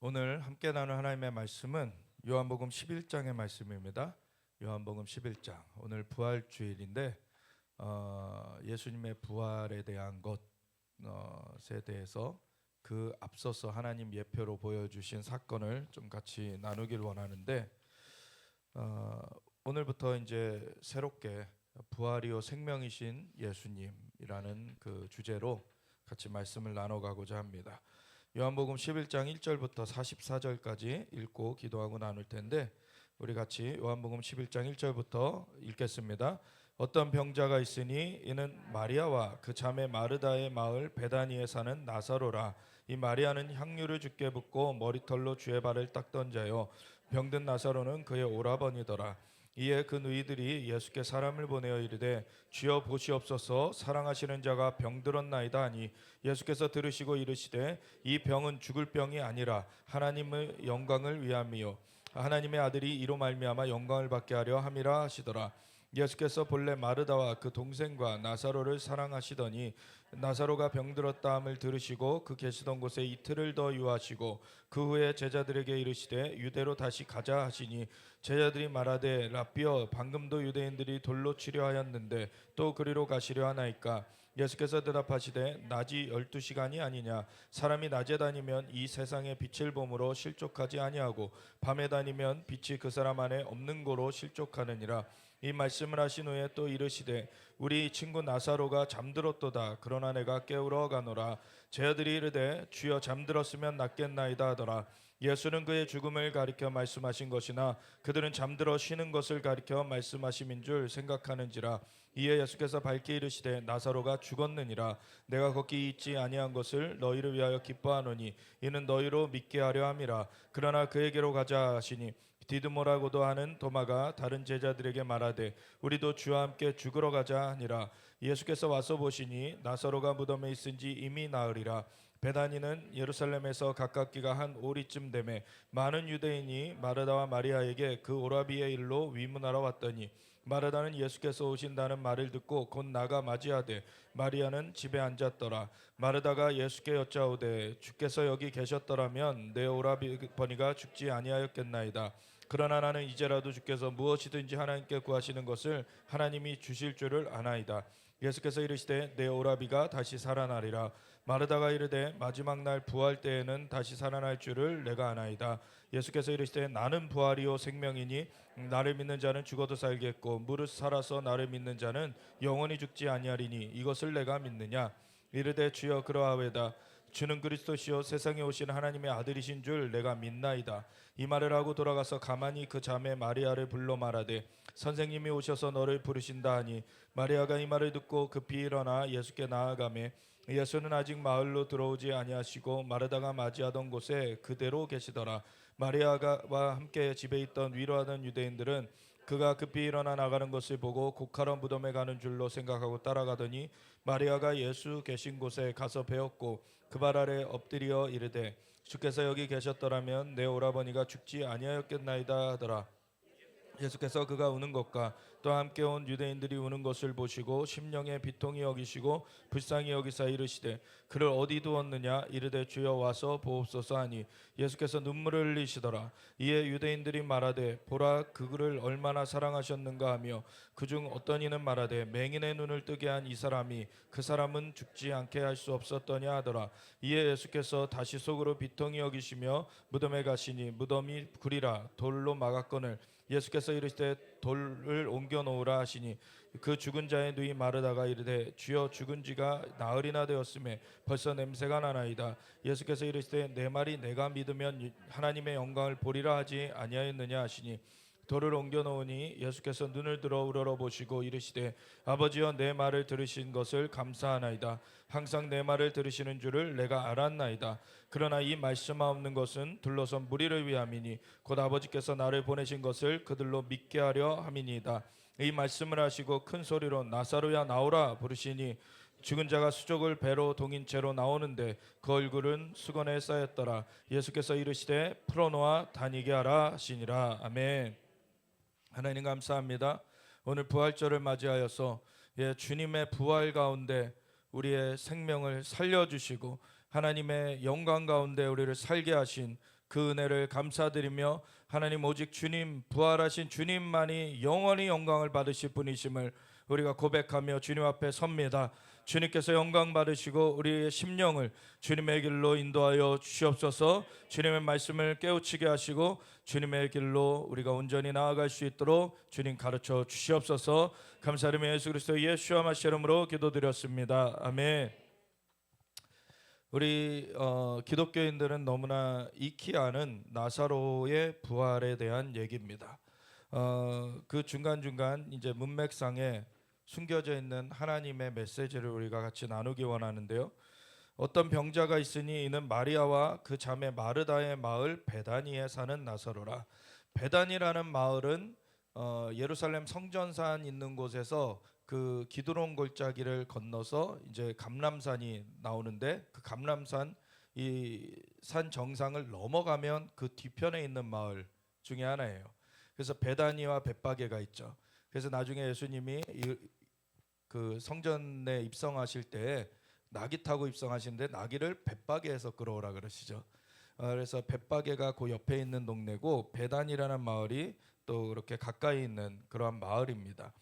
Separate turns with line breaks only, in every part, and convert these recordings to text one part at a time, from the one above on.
오늘 함께 나눌 하나님의 말씀은 요한복음 11장의 말씀입니다. 요한복음 11장. 오늘 부활주일인데 예수님의 부활에 대한 것에 대해서 그 앞서서 하나님 예표로 보여주신 사건을 좀 같이 나누길 원하는데 오늘부터 이제 새롭게 부활이요 생명이신 예수님이라는 그 주제로 같이 말씀을 나눠가고자 합니다. 요한복음 11장 1절부터 44절까지 읽고 기도하고 나눌 텐데 우리 같이 요한복음 11장 1절부터 읽겠습니다. 어떤 병자가 있으니 이는 마리아와 그 자매 마르다의 마을 베다니에 사는 나사로라. 이 마리아는 향유를 주께 붓고 머리털로 주의 발을 닦던 자요 병든 나사로는 그의 오라버니더라. 이에 그 누이들이 예수께 사람을 보내어 이르되 주여 보시옵소서 사랑하시는 자가 병들었나이다 하니 예수께서 들으시고 이르시되 이 병은 죽을 병이 아니라 하나님의 영광을 위함이요 하나님의 아들이 이로 말미암아 영광을 받게 하려 함이라 하시더라. 예수께서 본래 마르다와 그 동생과 나사로를 사랑하시더니 나사로가 병들었다 함을 들으시고 그 계시던 곳에 이틀을 더 유하시고 그 후에 제자들에게 이르시되 유대로 다시 가자 하시니 제자들이 말하되 라삐어 방금도 유대인들이 돌로 치려 하였는데 또 그리로 가시려 하나이까. 예수께서 대답하시되 낮이 12시간이 아니냐. 사람이 낮에 다니면 이 세상의 빛을 보므로 실족하지 아니하고 밤에 다니면 빛이 그 사람 안에 없는 고로 실족하느니라. 이 말씀을 하신 후에 또 이르시되 우리 친구 나사로가 잠들었도다. 그러나 내가 깨우러 가노라. 제자들이 이르되 주여 잠들었으면 낫겠나이다 하더라. 예수는 그의 죽음을 가리켜 말씀하신 것이나 그들은 잠들어 쉬는 것을 가리켜 말씀하심인 줄 생각하는지라. 이에 예수께서 밝히 이르시되 나사로가 죽었느니라. 내가 거기 있지 아니한 것을 너희를 위하여 기뻐하노니 이는 너희로 믿게 하려 함이라. 그러나 그에게로 가자 하시니 디드모라고도 하는 도마가 다른 제자들에게 말하되 우리도 주와 함께 죽으러 가자 하니라. 예수께서 와서 보시니 나사로가 무덤에 있은지 이미 나으리라. 베다니는 예루살렘에서 가깝기가 한 오리쯤 되매 많은 유대인이 마르다와 마리아에게 그 오라비의 일로 위문하러 왔더니 마르다는 예수께서 오신다는 말을 듣고 곧 나가 맞이하되 마리아는 집에 앉았더라. 마르다가 예수께 여짜오되 주께서 여기 계셨더라면 내 오라버니가 죽지 아니하였겠나이다. 그러나 나는 이제라도 주께서 무엇이든지 하나님께 구하시는 것을 하나님이 주실 줄을 아나이다. 예수께서 이르시되 내 오라비가 다시 살아나리라. 마르다가 이르되 마지막 날 부활 때에는 다시 살아날 줄을 내가 아나이다. 예수께서 이르시되 나는 부활이요 생명이니 나를 믿는 자는 죽어도 살겠고 무릇 살아서 나를 믿는 자는 영원히 죽지 아니하리니 이것을 내가 믿느냐. 이르되 주여 그러하외다. 주는 그리스도시요 세상에 오신 하나님의 아들이신 줄 내가 믿나이다. 이 말을 하고 돌아가서 가만히 그 자매 마리아를 불러 말하되 선생님이 오셔서 너를 부르신다 하니 마리아가 이 말을 듣고 급히 일어나 예수께 나아가매 예수는 아직 마을로 들어오지 아니하시고 마르다가 맞이하던 곳에 그대로 계시더라. 마리아와 함께 집에 있던 위로하던 유대인들은 그가 급히 일어나 나가는 것을 보고 곡하러 무덤에 가는 줄로 생각하고 따라가더니 마리아가 예수 계신 곳에 가서 배웠고 그 발 아래 엎드려 이르되 주께서 여기 계셨더라면 내 오라버니가 죽지 아니하였겠나이다 하더라. 예수께서 그가 우는 것과 또 함께 온 유대인들이 우는 것을 보시고 심령에 비통히 여기시고 불쌍히 여기사 이르시되 그를 어디 두었느냐. 이르되 주여 와서 보옵소서 하니 예수께서 눈물을 흘리시더라. 이에 유대인들이 말하되 보라 그를 얼마나 사랑하셨는가 하며 그중 어떤 이는 말하되 맹인의 눈을 뜨게 한 이 사람이 그 사람은 죽지 않게 할 수 없었더냐 하더라. 이에 예수께서 다시 속으로 비통히 여기시며 무덤에 가시니 무덤이 구리라 돌로 막았거늘 예수께서 이르시되 돌을 옮겨 놓으라 하시니 그 죽은 자의 누이 마르다가 이르되 주여 죽은 지가 나흘이나 되었음에 벌써 냄새가 나나이다. 예수께서 이르시되 내 말이 내가 믿으면 하나님의 영광을 보리라 하지 아니하였느냐 하시니 돌을 옮겨 놓으니 예수께서 눈을 들어 우러러보시고 이르시되 아버지여 내 말을 들으신 것을 감사하나이다. 항상 내 말을 들으시는 줄을 내가 알았나이다. 그러나 이 말씀하옵는 것은 둘러선 무리를 위함이니 곧 아버지께서 나를 보내신 것을 그들로 믿게 하려 함이니이다. 이 말씀을 하시고 큰 소리로 나사로야 나오라 부르시니 죽은 자가 수족을 배로 동인 채로 나오는데 그 얼굴은 수건에 쌓였더라. 예수께서 이르시되 풀어놓아 다니게 하라 하시니라. 아멘. 하나님 감사합니다. 오늘 부활절을 맞이하여서 주님의 부활 가운데 우리의 생명을 살려주시고 하나님의 영광 가운데 우리를 살게 하신 그 은혜를 감사드리며 하나님 오직 주님 부활하신 주님만이 영원히 영광을 받으실 분이심을 우리가 고백하며 주님 앞에 섭니다. 주님께서 영광 받으시고 우리의 심령을 주님의 길로 인도하여 주시옵소서. 주님의 말씀을 깨우치게 하시고 주님의 길로 우리가 온전히 나아갈 수 있도록 주님 가르쳐 주시옵소서. 감사드리며 예수 그리스도 예수와 마시 이름으로 기도드렸습니다. 아멘. 우리 기독교인들은 너무나 익히 아는 나사로의 부활에 대한 얘기입니다. 그 중간중간 이제 문맥상에 숨겨져 있는 하나님의 메시지를 우리가 같이 나누기 원하는데요. 어떤 병자가 있으니 이는 마리아와 그 자매 마르다의 마을 베다니에 사는 나사로라. 베다니라는 마을은 예루살렘 성전산 있는 곳에서 그 기드론 골짜기를 건너서 이제 감람산이 나오는데 그 감람산 이 산 정상을 넘어가면 그 뒤편에 있는 마을 중에 하나예요. 그래서 베다니와 벳바게가 있죠. 그래서 나중에 예수님이 그 성전에 입성하실 때 나귀 타고 입성하시는데 나귀를 벳바게에서 끌어오라 그러시죠. 그래서 벳바게가 그 옆에 있는 동네고 베단이라는 마을이 또 그렇게 가까이 있는 그러한 마을입니다.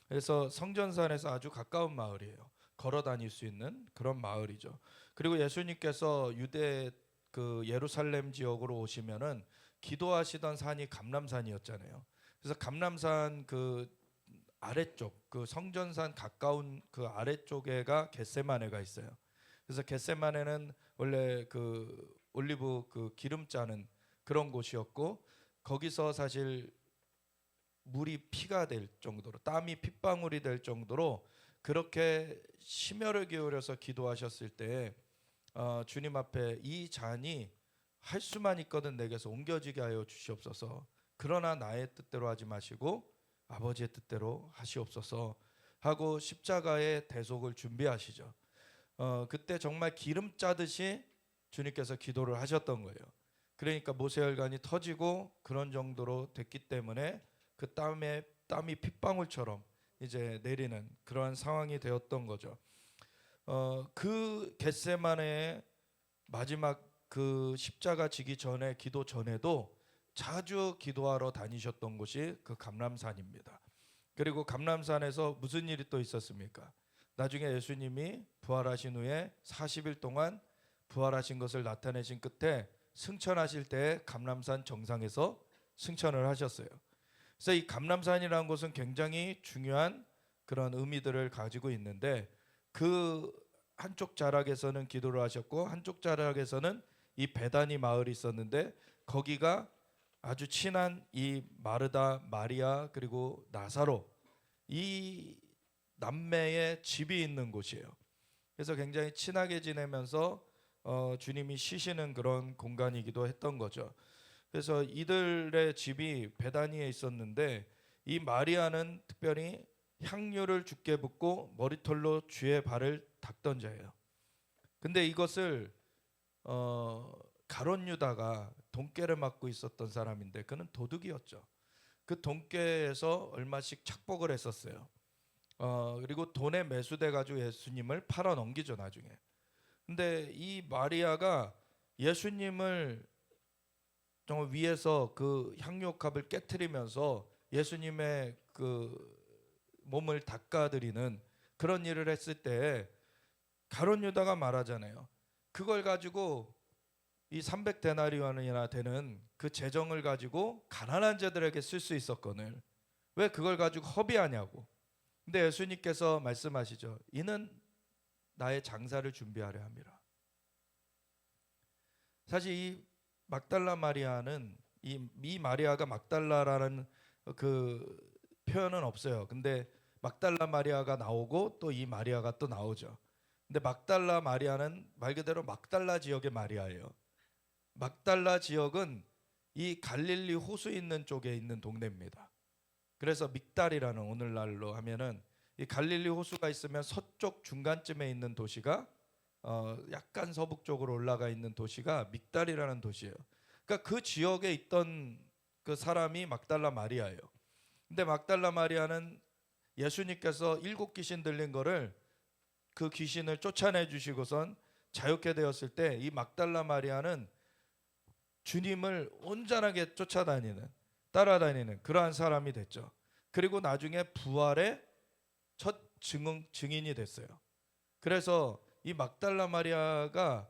그래서 성전산에서 아주 가까운 마을이에요. 걸어 다닐 수 있는 그런 마을이죠. 그리고 예수님께서 유대 그 예루살렘 지역으로 오시면은 기도하시던 산이 감람산이었잖아요. 그래서 감람산 그 아래쪽 그 성전산 가까운 그 아래쪽에가 겟세마네가 있어요. 그래서 겟세마네는 원래 그 올리브 그 기름 짜는 그런 곳이었고 거기서 사실 물이 피가 될 정도로 땀이 핏방울이 될 정도로 그렇게 심혈을 기울여서 기도하셨을 때 주님 앞에 이 잔이 할 수만 있거든 내게서 옮겨지게 하여 주시옵소서. 그러나 나의 뜻대로 하지 마시고 아버지의 뜻대로 하시옵소서 하고 십자가의 대속을 준비하시죠. 그때 정말 기름 짜듯이 주님께서 기도를 하셨던 거예요. 그러니까 모세혈관이 터지고 그런 정도로 됐기 때문에 그 땀이 핏방울처럼 이제 내리는 그러한 상황이 되었던 거죠. 그 겟세마네의 마지막 그 십자가 지기 전에 기도 전에도 자주 기도하러 다니셨던 곳이 그 감람산입니다. 그리고 감람산에서 무슨 일이 또 있었습니까? 나중에 예수님이 부활하신 후에 40일 동안 부활하신 것을 나타내신 끝에 승천하실 때 감람산 정상에서 승천을 하셨어요. 그래서 이 감람산이라는 곳은 굉장히 중요한 그런 의미들을 가지고 있는데 그 한쪽 자락에서는 기도를 하셨고 한쪽 자락에서는 이 베다니 마을이 있었는데 거기가 아주 친한 이 마르다, 마리아 그리고 나사로 이 남매의 집이 있는 곳이에요. 그래서 굉장히 친하게 지내면서 주님이 쉬시는 그런 공간이기도 했던 거죠. 그래서 이들의 집이 베다니에 있었는데 이 마리아는 특별히 향유를 주께 붓고 머리털로 주의 발을 닦던 자예요. 근데 이것을 가룟 유다가 돈깨를 맡고 있었던 사람인데 그는 도둑이었죠. 그 돈깨에서 얼마씩 착복을 했었어요. 그리고 돈에 매수돼 가지고 예수님을 팔아 넘기죠 나중에. 근데 이 마리아가 예수님을 정말 위에서 그 향유컵을 깨트리면서 예수님의 그 몸을 닦아드리는 그런 일을 했을 때 가룟 유다가 말하잖아요. 그걸 가지고 이 300데나리온이나 되는 그 재정을 가지고 가난한 자들에게 쓸 수 있었거늘 왜 그걸 가지고 허비하냐고. 근데 예수님께서 말씀하시죠. 이는 나의 장사를 준비하려 함이라. 사실 이 막달라 마리아는 이 마리아가 막달라라는 그 표현은 없어요. 근데 막달라 마리아가 나오고 또 이 마리아가 또 나오죠. 근데 막달라 마리아는 말 그대로 막달라 지역의 마리아예요. 막달라 지역은 이 갈릴리 호수 있는 쪽에 있는 동네입니다. 그래서 믹달이라는 오늘날로 하면은 이 갈릴리 호수가 있으면 서쪽 중간쯤에 있는 도시가 약간 서북쪽으로 올라가 있는 도시가 믹달이라는 도시예요. 그러니까 그 지역에 있던 그 사람이 막달라 마리아예요. 근데 막달라 마리아는 예수님께서 7 귀신 들린 거를 그 귀신을 쫓아내 주시고선 자유케 되었을 때 이 막달라 마리아는 주님을 온전하게 쫓아다니는, 따라다니는 그러한 사람이 됐죠. 그리고 나중에 부활의 첫 증인이 됐어요. 그래서 이 막달라 마리아가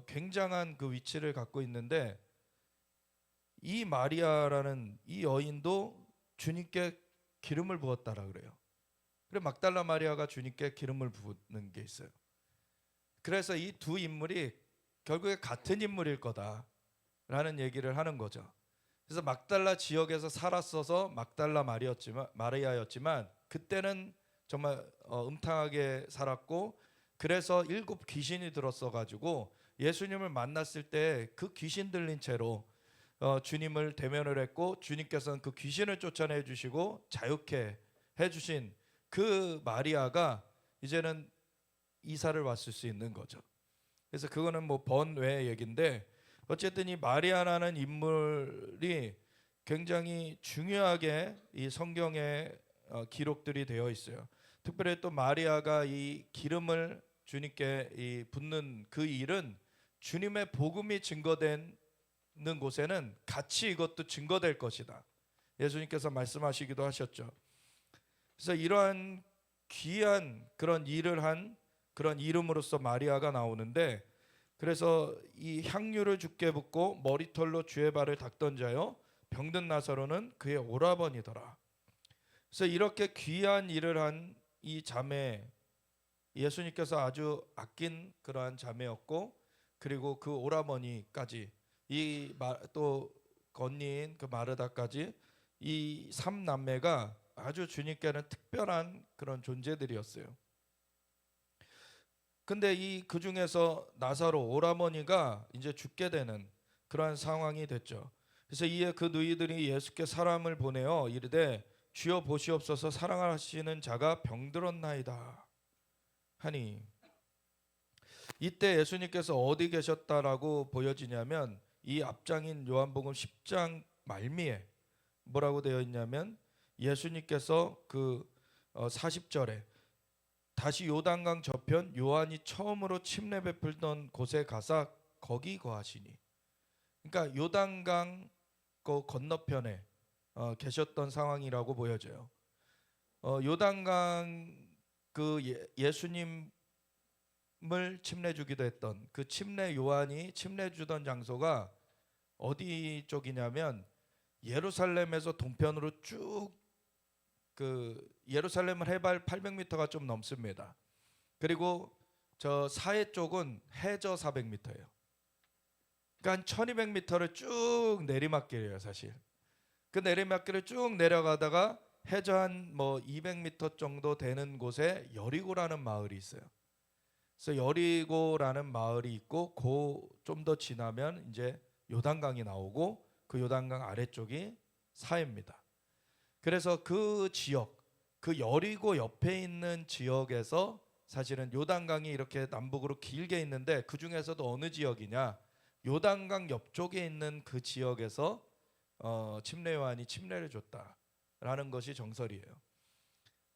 굉장한 그 위치를 갖고 있는데, 이 마리아라는 이 여인도 주님께 기름을 부었다라 그래요. 그래 막달라 마리아가 주님께 기름을 부는 게 있어요. 그래서 이 두 인물이 결국에 같은 인물일 거다라는 얘기를 하는 거죠. 그래서 막달라 지역에서 살았어서 막달라 마리아였지만 그때는 정말 음탕하게 살았고, 그래서 7 귀신이 들었어 가지고 예수님을 만났을 때 그 귀신 들린 채로 주님을 대면을 했고, 주님께서는 그 귀신을 쫓아내 주시고 자유케 해주신 그 마리아가 이제는 이사를 왔을 수 있는 거죠. 그래서 그거는 뭐 번외의 얘기인데, 어쨌든 이 마리아라는 인물이 굉장히 중요하게 이 성경에 기록들이 되어 있어요. 특별히 또 마리아가 이 기름을 주님께 붓는 그 일은 주님의 복음이 증거되는 곳에는 같이 이것도 증거될 것이다, 예수님께서 말씀하시기도 하셨죠. 그래서 이러한 귀한 그런 일을 한 그런 이름으로서 마리아가 나오는데, 그래서 이 향유를 주께 붓고 머리털로 주의 발을 닦던 자요 병든 나사로는 그의 오라버니더라. 그래서 이렇게 귀한 일을 한 이 자매, 예수님께서 아주 아낀 그러한 자매였고, 그리고 그 오라버니까지, 이 또 건니인 그 마르다까지, 이 3남매가 아주 주님께는 특별한 그런 존재들이었어요. 근데 그 중에서 나사로 오라버니가 이제 죽게 되는 그러한 상황이 됐죠. 그래서 이에 그 누이들이 예수께 사람을 보내어 이르되 주여 보시옵소서, 사랑하시는 자가 병들었나이다 하니, 이때 예수님께서 어디 계셨다라고 보여지냐면, 이 앞장인 요한복음 10장 말미에 뭐라고 되어 있냐면, 예수님께서 그 40절에 다시 요단강 저편 요한이 처음으로 침례 베풀던 곳에 가사 거기 거하시니, 그러니까 요단강 그 건너편에 계셨던 상황이라고 보여져요. 요단강 그 예수님을 침례 주기도 했던 그 침례 요한이 침례 주던 장소가 어디 쪽이냐면, 예루살렘에서 동편으로 쭉 그 예루살렘은 해발 800m가 좀 넘습니다. 그리고 저 사해 쪽은 해저 400m예요. 그러니까 한 1200m를 쭉 내리막길이에요, 사실. 그 내리막길을 쭉 내려가다가 해저 한 뭐 200m 정도 되는 곳에 여리고라는 마을이 있어요. 그래서 여리고라는 마을이 있고, 그 좀 더 지나면 이제 요단강이 나오고, 그 요단강 아래쪽이 사해입니다. 그래서 그 지역, 그 여리고 옆에 있는 지역에서 사실은 요단강이 이렇게 남북으로 길게 있는데, 그 중에서도 어느 지역이냐, 요단강 옆쪽에 있는 그 지역에서 침례 요한이 침례를 줬다라는 것이 정설이에요.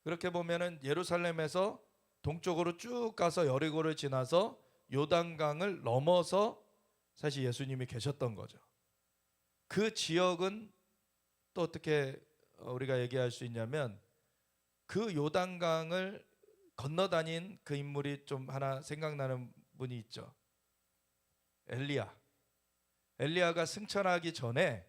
그렇게 보면은 예루살렘에서 동쪽으로 쭉 가서 여리고를 지나서 요단강을 넘어서 사실 예수님이 계셨던 거죠. 그 지역은 또 어떻게 우리가 얘기할 수 있냐면, 그 요단강을 건너다닌 그 인물이 좀 하나 생각나는 분이 있죠. 엘리야가 승천하기 전에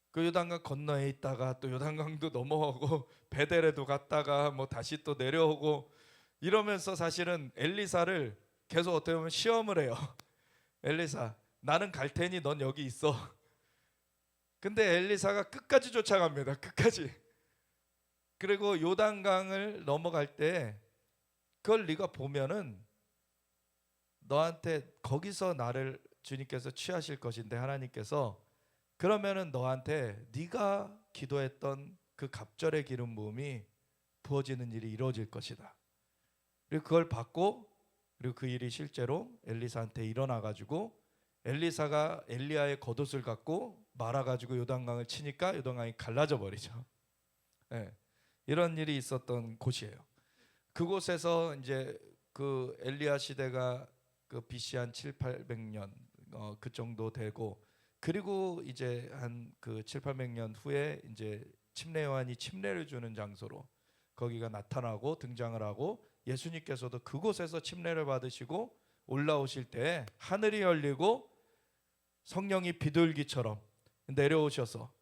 그 요단강 건너에 있다가 또 요단강도 넘어오고 베델에도 갔다가 뭐 다시 또 내려오고 이러면서 사실은 엘리사를 계속 어떻게 보면 시험을 해요. 엘리사, 나는 갈 테니 넌 여기 있어. 근데 엘리사가 끝까지 쫓아갑니다. 끝까지. 그리고 요단강을 넘어갈 때 그걸 네가 보면은 너한테 거기서 나를 주님께서 취하실 것인데, 하나님께서 그러면은 너한테 네가 기도했던 그 갑절의 기름 부음이 부어지는 일이 이루어질 것이다. 그리고 그걸 받고, 그리고 그 일이 실제로 엘리사한테 일어나 가지고 엘리사가 엘리야의 겉옷을 갖고 말아 가지고 요단강을 치니까 요단강이 갈라져 버리죠. 네. 이런 일이 있었던 곳이에요. 그곳에서 이제 그 엘리야 시대가 그 BC 한 7, 800년 그 정도 되고, 그리고 이제 한 그 7, 800년 후에 이제 침례 요한이 침례를 주는 장소로 거기가 나타나고 등장을 하고, 예수님께서도 그곳에서 침례를 받으시고 올라오실 때 하늘이 열리고 성령이 비둘기처럼 내려오셔서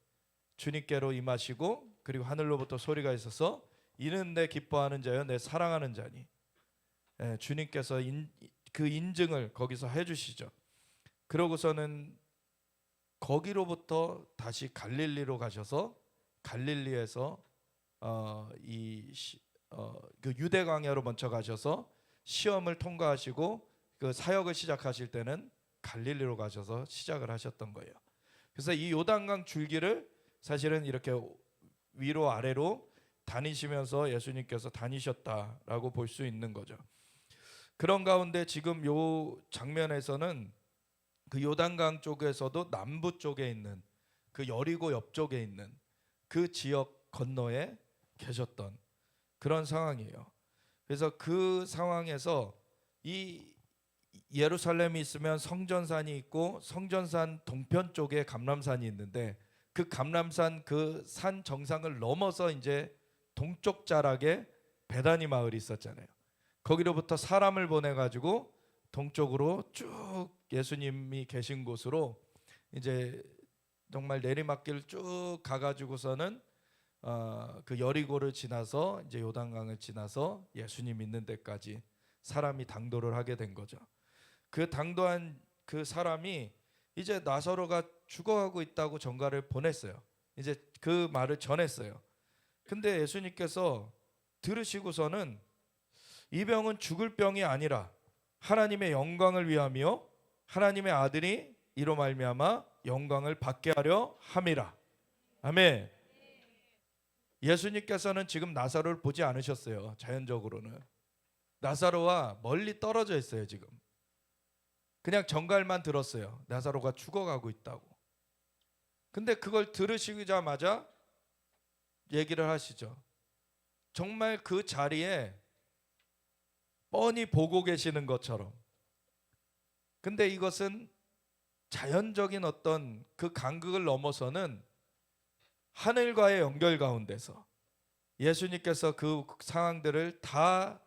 주님께로 임하시고, 그리고 하늘로부터 소리가 있어서 이는 내 기뻐하는 자여 내 사랑하는 자니. 주님께서 그 인증을 거기서 해주시죠. 그러고서는 거기로부터 다시 갈릴리로 가셔서 갈릴리에서 그 유대 광야로 먼저 가셔서 시험을 통과하시고 그 사역을 시작하실 때는 갈릴리로 가셔서 시작을 하셨던 거예요. 그래서 이 요단강 줄기를 사실은 이렇게 위로 아래로 다니시면서 예수님께서 다니셨다라고 볼 수 있는 거죠. 그런 가운데 지금 요 장면에서는 그 요단강 쪽에서도 남부 쪽에 있는 그 여리고 옆쪽에 있는 그 지역 건너에 계셨던 그런 상황이에요. 그래서 그 상황에서 이 예루살렘이 있으면 성전산이 있고, 성전산 동편 쪽에 감람산이 있는데, 그 감람산 그 산 정상을 넘어서 이제 동쪽 자락에 베다니 마을이 있었잖아요. 거기로부터 사람을 보내 가지고 동쪽으로 쭉 예수님이 계신 곳으로 이제 정말 내리막길을 쭉 가가지고서는 그 여리고를 지나서 이제 요단강을 지나서 예수님 있는 데까지 사람이 당도를 하게 된 거죠. 그 당도한 그 사람이 이제 나사로가 죽어가고 있다고 전가를 보냈어요. 이제 그 말을 전했어요. 근데 예수님께서 들으시고서는 이 병은 죽을 병이 아니라 하나님의 영광을 위함이요 하나님의 아들이 이로 말미암아 영광을 받게 하려 함이라. 아멘. 예수님께서는 지금 나사로를 보지 않으셨어요. 자연적으로는 나사로와 멀리 떨어져 있어요. 지금 그냥 전갈만 들었어요. 나사로가 죽어가고 있다고. 근데 그걸 들으시자마자 얘기를 하시죠. 정말 그 자리에 뻔히 보고 계시는 것처럼. 근데 이것은 자연적인 어떤 그 간극을 넘어서는 하늘과의 연결 가운데서 예수님께서 그 상황들을 다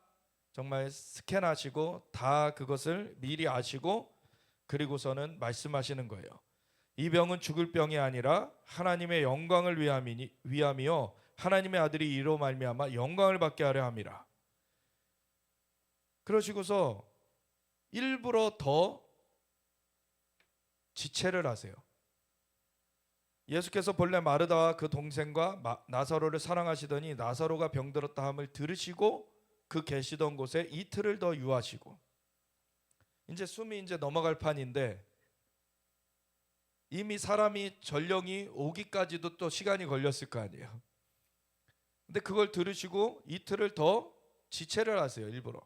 정말 스캔하시고 다 그것을 미리 아시고, 그리고서는 말씀하시는 거예요. 이 병은 죽을 병이 아니라 하나님의 영광을 위함이요 하나님의 아들이 이로 말미암아 영광을 받게 하려 함이라. 그러시고서 일부러 더 지체를 하세요. 예수께서 본래 마르다와 그 동생과 나사로를 사랑하시더니 나사로가 병들었다 함을 들으시고 그 계시던 곳에 이틀을 더 유하시고, 이제 숨이 이제 넘어갈 판인데 이미 사람이 전령이 오기까지도 또 시간이 걸렸을 거 아니에요. 근데 그걸 들으시고 이틀을 더 지체를 하세요. 일부러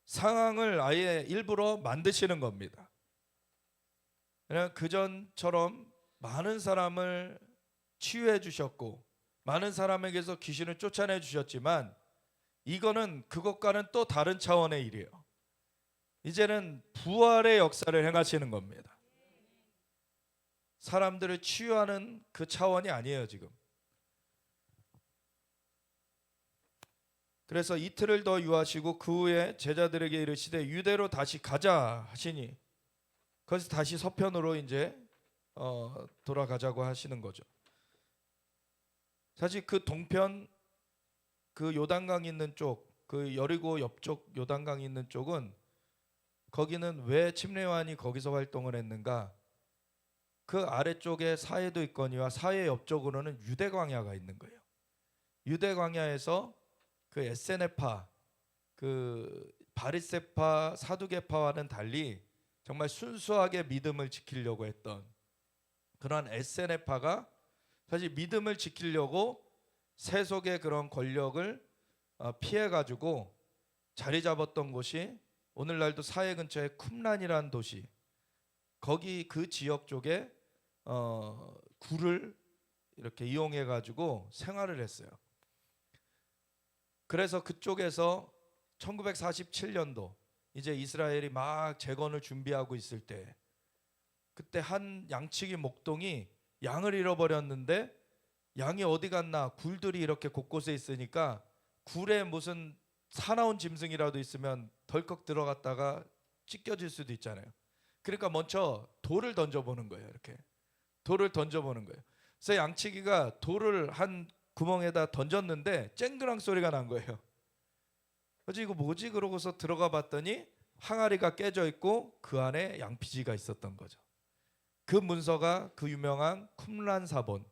상황을 아예 일부러 만드시는 겁니다. 그냥 그전처럼 많은 사람을 치유해 주셨고 많은 사람에게서 귀신을 쫓아내 주셨지만, 이거는 그것과는 또 다른 차원의 일이에요. 이제는 부활의 역사를 행하시는 겁니다. 사람들을 치유하는 그 차원이 아니에요 지금. 그래서 이틀을 더 유하시고 그 후에 제자들에게 이르시되 유대로 다시 가자 하시니, 거기서 다시 서편으로 이제 돌아가자고 하시는 거죠. 사실 그 동편, 그 요단강 있는 쪽, 그 여리고 옆쪽 요단강 있는 쪽은, 거기는 왜 침례 요한이 거기서 활동을 했는가? 그 아래쪽에 사해도 있거니와 사해 옆쪽으로는 유대 광야가 있는 거예요. 유대 광야에서 그 에세네파, 그 바리새파, 사두개파와는 달리 정말 순수하게 믿음을 지키려고 했던 그런 에세네파가 사실 믿음을 지키려고 세속의 그런 권력을 피해가지고 자리 잡았던 곳이 오늘날도 사해 근처에 쿰란이라는 도시, 거기 그 지역 쪽에 굴을 이렇게 이용해가지고 생활을 했어요. 그래서 그쪽에서 1947년도 이제 이스라엘이 막 재건을 준비하고 있을 때, 그때 한 양치기 목동이 양을 잃어버렸는데 양이 어디 갔나, 굴들이 이렇게 곳곳에 있으니까 굴에 무슨 사나운 짐승이라도 있으면 덜컥 들어갔다가 찢겨질 수도 있잖아요. 그러니까 먼저 돌을 던져보는 거예요. 이렇게 돌을 던져보는 거예요. 그래서 양치기가 돌을 한 구멍에다 던졌는데 쨍그랑 소리가 난 거예요. 그래서 이거 뭐지? 그러고서 들어가 봤더니 항아리가 깨져 있고 그 안에 양피지가 있었던 거죠. 그 문서가 그 유명한 쿰란 사본,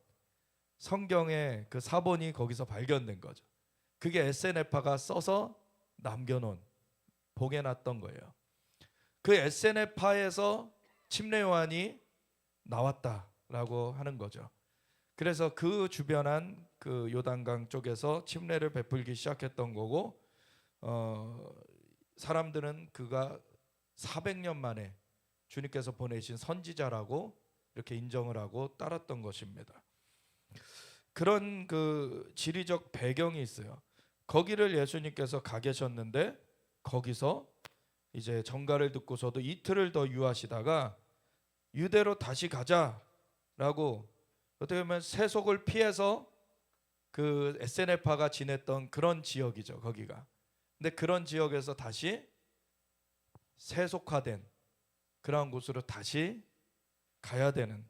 성경의 그 사본이 거기서 발견된 거죠. 그게 에세네파가 써서 남겨놓은, 보관해놨던 거예요. 그 에세네파에서 침례 요한이 나왔다라고 하는 거죠. 그래서 그 주변한 그 요단강 쪽에서 침례를 베풀기 시작했던 거고, 사람들은 그가 400년 만에 주님께서 보내신 선지자라고 이렇게 인정을 하고 따랐던 것입니다. 그런 그 지리적 배경이 있어요. 거기를 예수님께서 가 계셨는데 거기서 이제 전가를 듣고서도 이틀을 더 유하시다가 유대로 다시 가자라고, 어떻게 보면 세속을 피해서 그 에세네파가 지냈던 그런 지역이죠, 거기가. 근데 그런 지역에서 다시 세속화된 그러한 곳으로 다시 가야 되는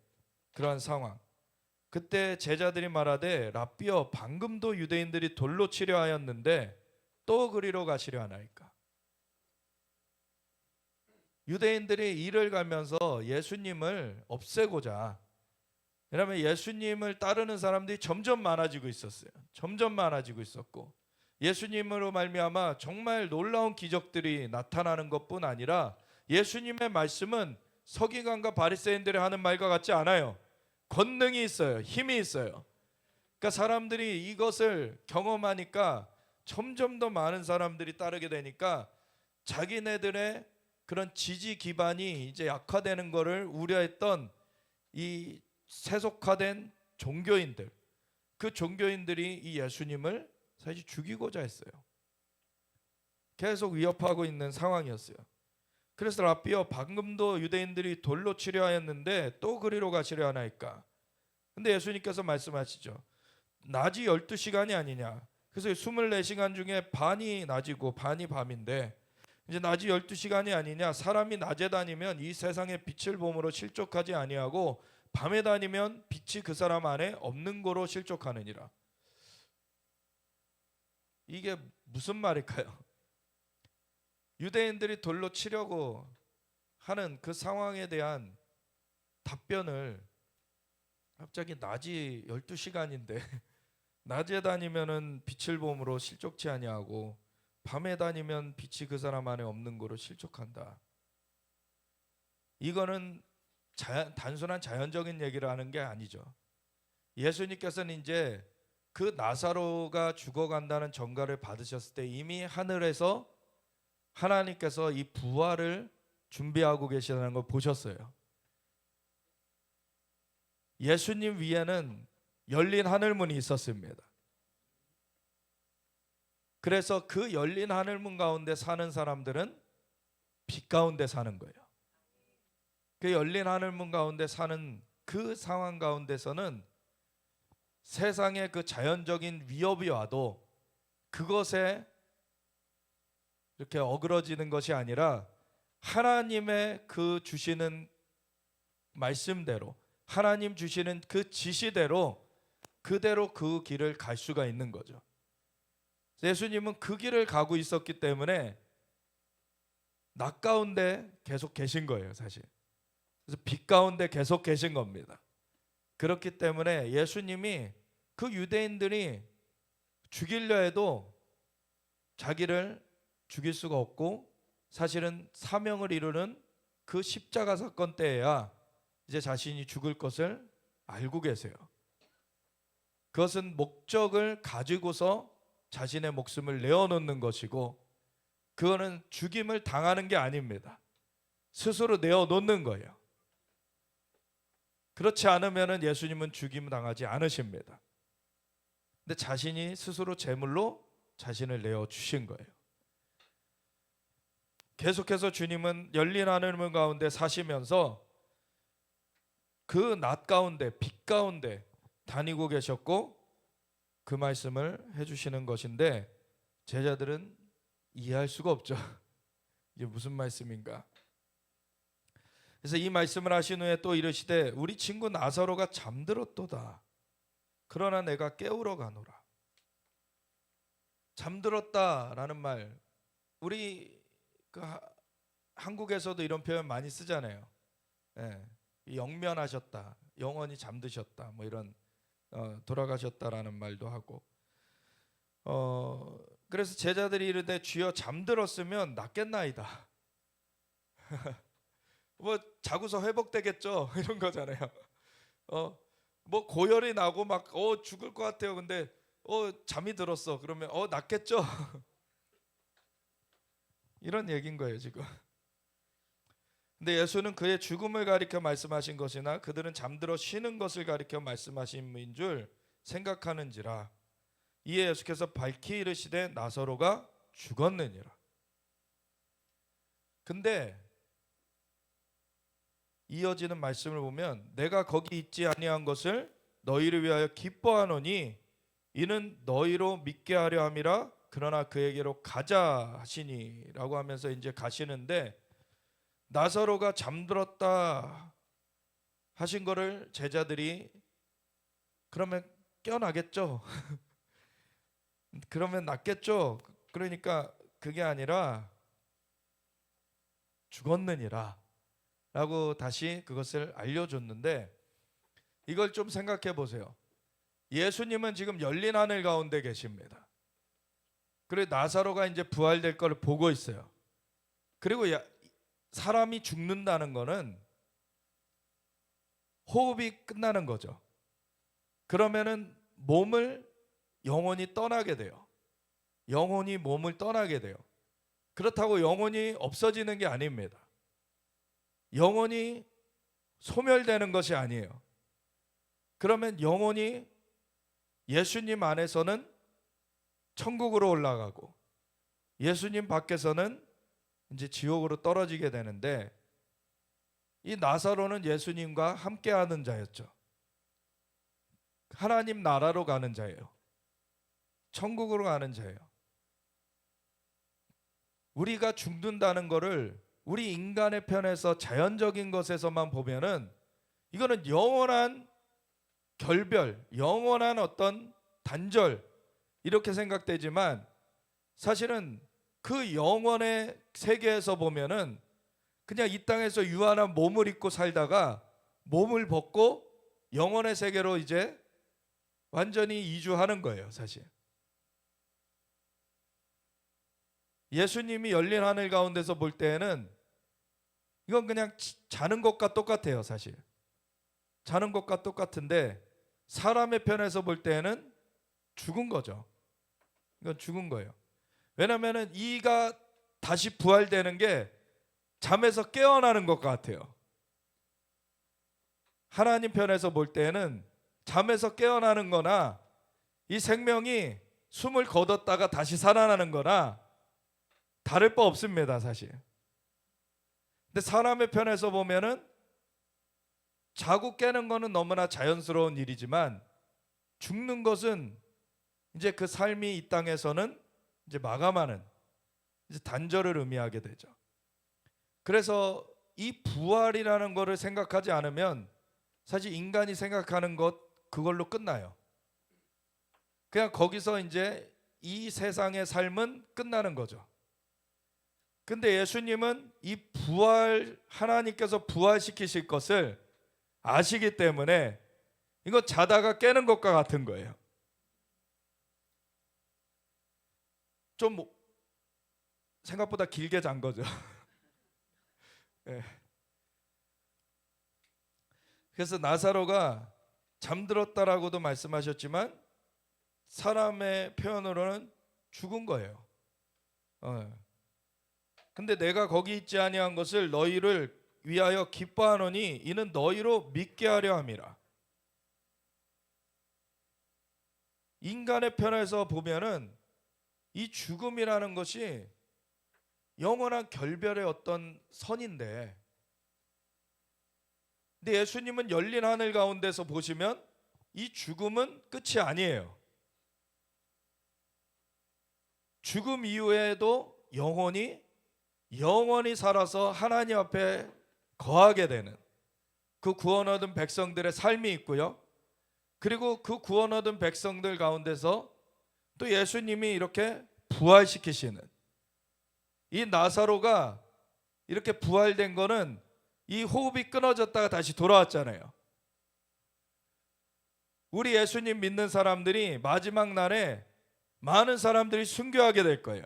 그러한 상황. 그때 제자들이 말하되 랍비여, 방금도 유대인들이 돌로 치려 하였는데 또 그리로 가시려 하나이까. 유대인들이 이를 가면서 예수님을 없애고자, 왜냐하면 예수님을 따르는 사람들이 점점 많아지고 있었어요. 점점 많아지고 있었고, 예수님으로 말미암아 정말 놀라운 기적들이 나타나는 것뿐 아니라 예수님의 말씀은 서기관과 바리새인들이 하는 말과 같지 않아요. 권능이 있어요. 힘이 있어요. 그러니까 사람들이 이것을 경험하니까 점점 더 많은 사람들이 따르게 되니까 자기네들의 그런 지지 기반이 이제 약화되는 것을 우려했던 이 세속화된 종교인들, 그 종교인들이 이 예수님을 사실 죽이고자 했어요. 계속 위협하고 있는 상황이었어요. 그래서 랍비여, 방금도 유대인들이 돌로 치려 하였는데 또 그리로 가시려 하나이까. 근데 예수님께서 말씀하시죠. 낮이 12시간이 아니냐. 그래서 24시간 중에 반이 낮이고 반이 밤인데 이제 낮이 12시간이 아니냐. 사람이 낮에 다니면 이 세상의 빛을 봄으로 실족하지 아니하고 밤에 다니면 빛이 그 사람 안에 없는 거로 실족하느니라. 이게 무슨 말일까요? 유대인들이 돌로 치려고 하는 그 상황에 대한 답변을 갑자기 낮이 12시간인데 낮에 다니면은 빛을 봄으로 실족치 아니하고 밤에 다니면 빛이 그 사람 안에 없는 거로 실족한다. 이거는 단순한 자연적인 얘기를 하는 게 아니죠. 예수님께서는 이제 그 나사로가 죽어간다는 전가를 받으셨을 때 이미 하늘에서 하나님께서 이 부활을 준비하고 계시다는 걸 보셨어요. 예수님 위에는 열린 하늘문이 있었습니다. 그래서 그 열린 하늘문 가운데 사는 사람들은 빛 가운데 사는 거예요. 그 열린 하늘문 가운데 사는 그 상황 가운데서는 세상의 그 자연적인 위협이 와도 그것에 이렇게 어그러지는 것이 아니라 하나님의 그 주시는 말씀대로, 하나님 주시는 그 지시대로 그대로 그 길을 갈 수가 있는 거죠. 예수님은 그 길을 가고 있었기 때문에 낮 가운데 계속 계신 거예요, 사실. 그래서 빛 가운데 계속 계신 겁니다. 그렇기 때문에 예수님이 그 유대인들이 죽이려 해도 자기를 죽일 수가 없고, 사실은 사명을 이루는 그 십자가 사건 때에야 이제 자신이 죽을 것을 알고 계세요. 그것은 목적을 가지고서 자신의 목숨을 내어놓는 것이고, 그거는 죽임을 당하는 게 아닙니다. 스스로 내어놓는 거예요. 그렇지 않으면 예수님은 죽임 당하지 않으십니다. 근데 자신이 스스로 제물로 자신을 내어주신 거예요. 계속해서 주님은 열린 하늘 가운데 사시면서 그 낮 가운데 빛 가운데 다니고 계셨고 그 말씀을 해주시는 것인데 제자들은 이해할 수가 없죠. 이게 무슨 말씀인가? 그래서 이 말씀을 하신 후에 또 이르시되 우리 친구 나사로가 잠들었도다. 그러나 내가 깨우러 가노라. 잠들었다라는 말, 우리 한국에서도 이런 표현 많이 쓰잖아요. 예, 영면하셨다, 영원히 잠드셨다, 뭐 이런 돌아가셨다라는 말도 하고. 그래서 제자들이 이르되 주여 잠들었으면 낫겠나이다. 뭐 자고서 회복되겠죠 이런 거잖아요. 뭐 고열이 나고 막 죽을 것 같아요. 근데 잠이 들었어. 그러면 낫겠죠. 이런 얘기인 거예요 지금. 근데 예수는 그의 죽음을 가리켜 말씀하신 것이나 그들은 잠들어 쉬는 것을 가리켜 말씀하신 줄 생각하는지라. 이에 예수께서 밝히 이르시되 나사로가 죽었느니라. 근데 이어지는 말씀을 보면 내가 거기 있지 아니한 것을 너희를 위하여 기뻐하노니 이는 너희로 믿게 하려 함이라. 그러나 그에게로 가자 하시니라고 하면서 이제 가시는데, 나사로가 잠들었다 하신 거를 제자들이 그러면 깨어나겠죠. 그러면 낫겠죠. 그러니까 그게 아니라 죽었느니라 라고 다시 그것을 알려줬는데, 이걸 좀 생각해 보세요. 예수님은 지금 열린 하늘 가운데 계십니다. 그리고 나사로가 이제 부활될 걸 보고 있어요. 그리고 사람이 죽는다는 거는 호흡이 끝나는 거죠. 그러면은 몸을 영혼이 떠나게 돼요. 영혼이 몸을 떠나게 돼요. 그렇다고 영혼이 없어지는 게 아닙니다. 영혼이 소멸되는 것이 아니에요. 그러면 영혼이 예수님 안에서는 천국으로 올라가고 예수님 밖에서는 이제 지옥으로 떨어지게 되는데, 이 나사로는 예수님과 함께하는 자였죠. 하나님 나라로 가는 자예요. 천국으로 가는 자예요. 우리가 죽는다는 것을 우리 인간의 편에서 자연적인 것에서만 보면은 이거는 영원한 결별, 영원한 어떤 단절 이렇게 생각되지만, 사실은 그 영원의 세계에서 보면은 그냥 이 땅에서 유한한 몸을 입고 살다가 몸을 벗고 영원의 세계로 이제 완전히 이주하는 거예요, 사실. 예수님이 열린 하늘 가운데서 볼 때에는 이건 그냥 자는 것과 똑같아요, 사실. 자는 것과 똑같은데 사람의 편에서 볼 때에는 죽은 거죠. 이건 죽은 거예요. 왜냐하면 이가 다시 부활되는 게 잠에서 깨어나는 것 같아요. 하나님 편에서 볼 때에는 잠에서 깨어나는 거나 이 생명이 숨을 거뒀다가 다시 살아나는 거나 다를 바 없습니다, 사실. 근데 사람의 편에서 보면은 자고 깨는 거는 너무나 자연스러운 일이지만 죽는 것은 이제 그 삶이 이 땅에서는 이제 마감하는, 이제 단절을 의미하게 되죠. 그래서 이 부활이라는 거를 생각하지 않으면 사실 인간이 생각하는 것 그걸로 끝나요. 그냥 거기서 이제 이 세상의 삶은 끝나는 거죠. 근데 예수님은 이 부활, 하나님께서 부활시키실 것을 아시기 때문에 이거 자다가 깨는 것과 같은 거예요. 좀 생각보다 길게 잔 거죠. 네. 그래서 나사로가 잠들었다라고도 말씀하셨지만 사람의 표현으로는 죽은 거예요. 근데 내가 거기 있지 아니한 것을 너희를 위하여 기뻐하노니 이는 너희로 믿게 하려 함이라. 인간의 편에서 보면은 이 죽음이라는 것이 영원한 결별의 어떤 선인데, 근데 예수님은 열린 하늘 가운데서 보시면 이 죽음은 끝이 아니에요. 죽음 이후에도 영원히 살아서 하나님 앞에 거하게 되는 그 구원 얻은 백성들의 삶이 있고요. 그리고 그 구원 얻은 백성들 가운데서 또 예수님이 이렇게 부활시키시는, 이 나사로가 이렇게 부활된 거는 이 호흡이 끊어졌다가 다시 돌아왔잖아요. 우리 예수님 믿는 사람들이 마지막 날에 많은 사람들이 순교하게 될 거예요.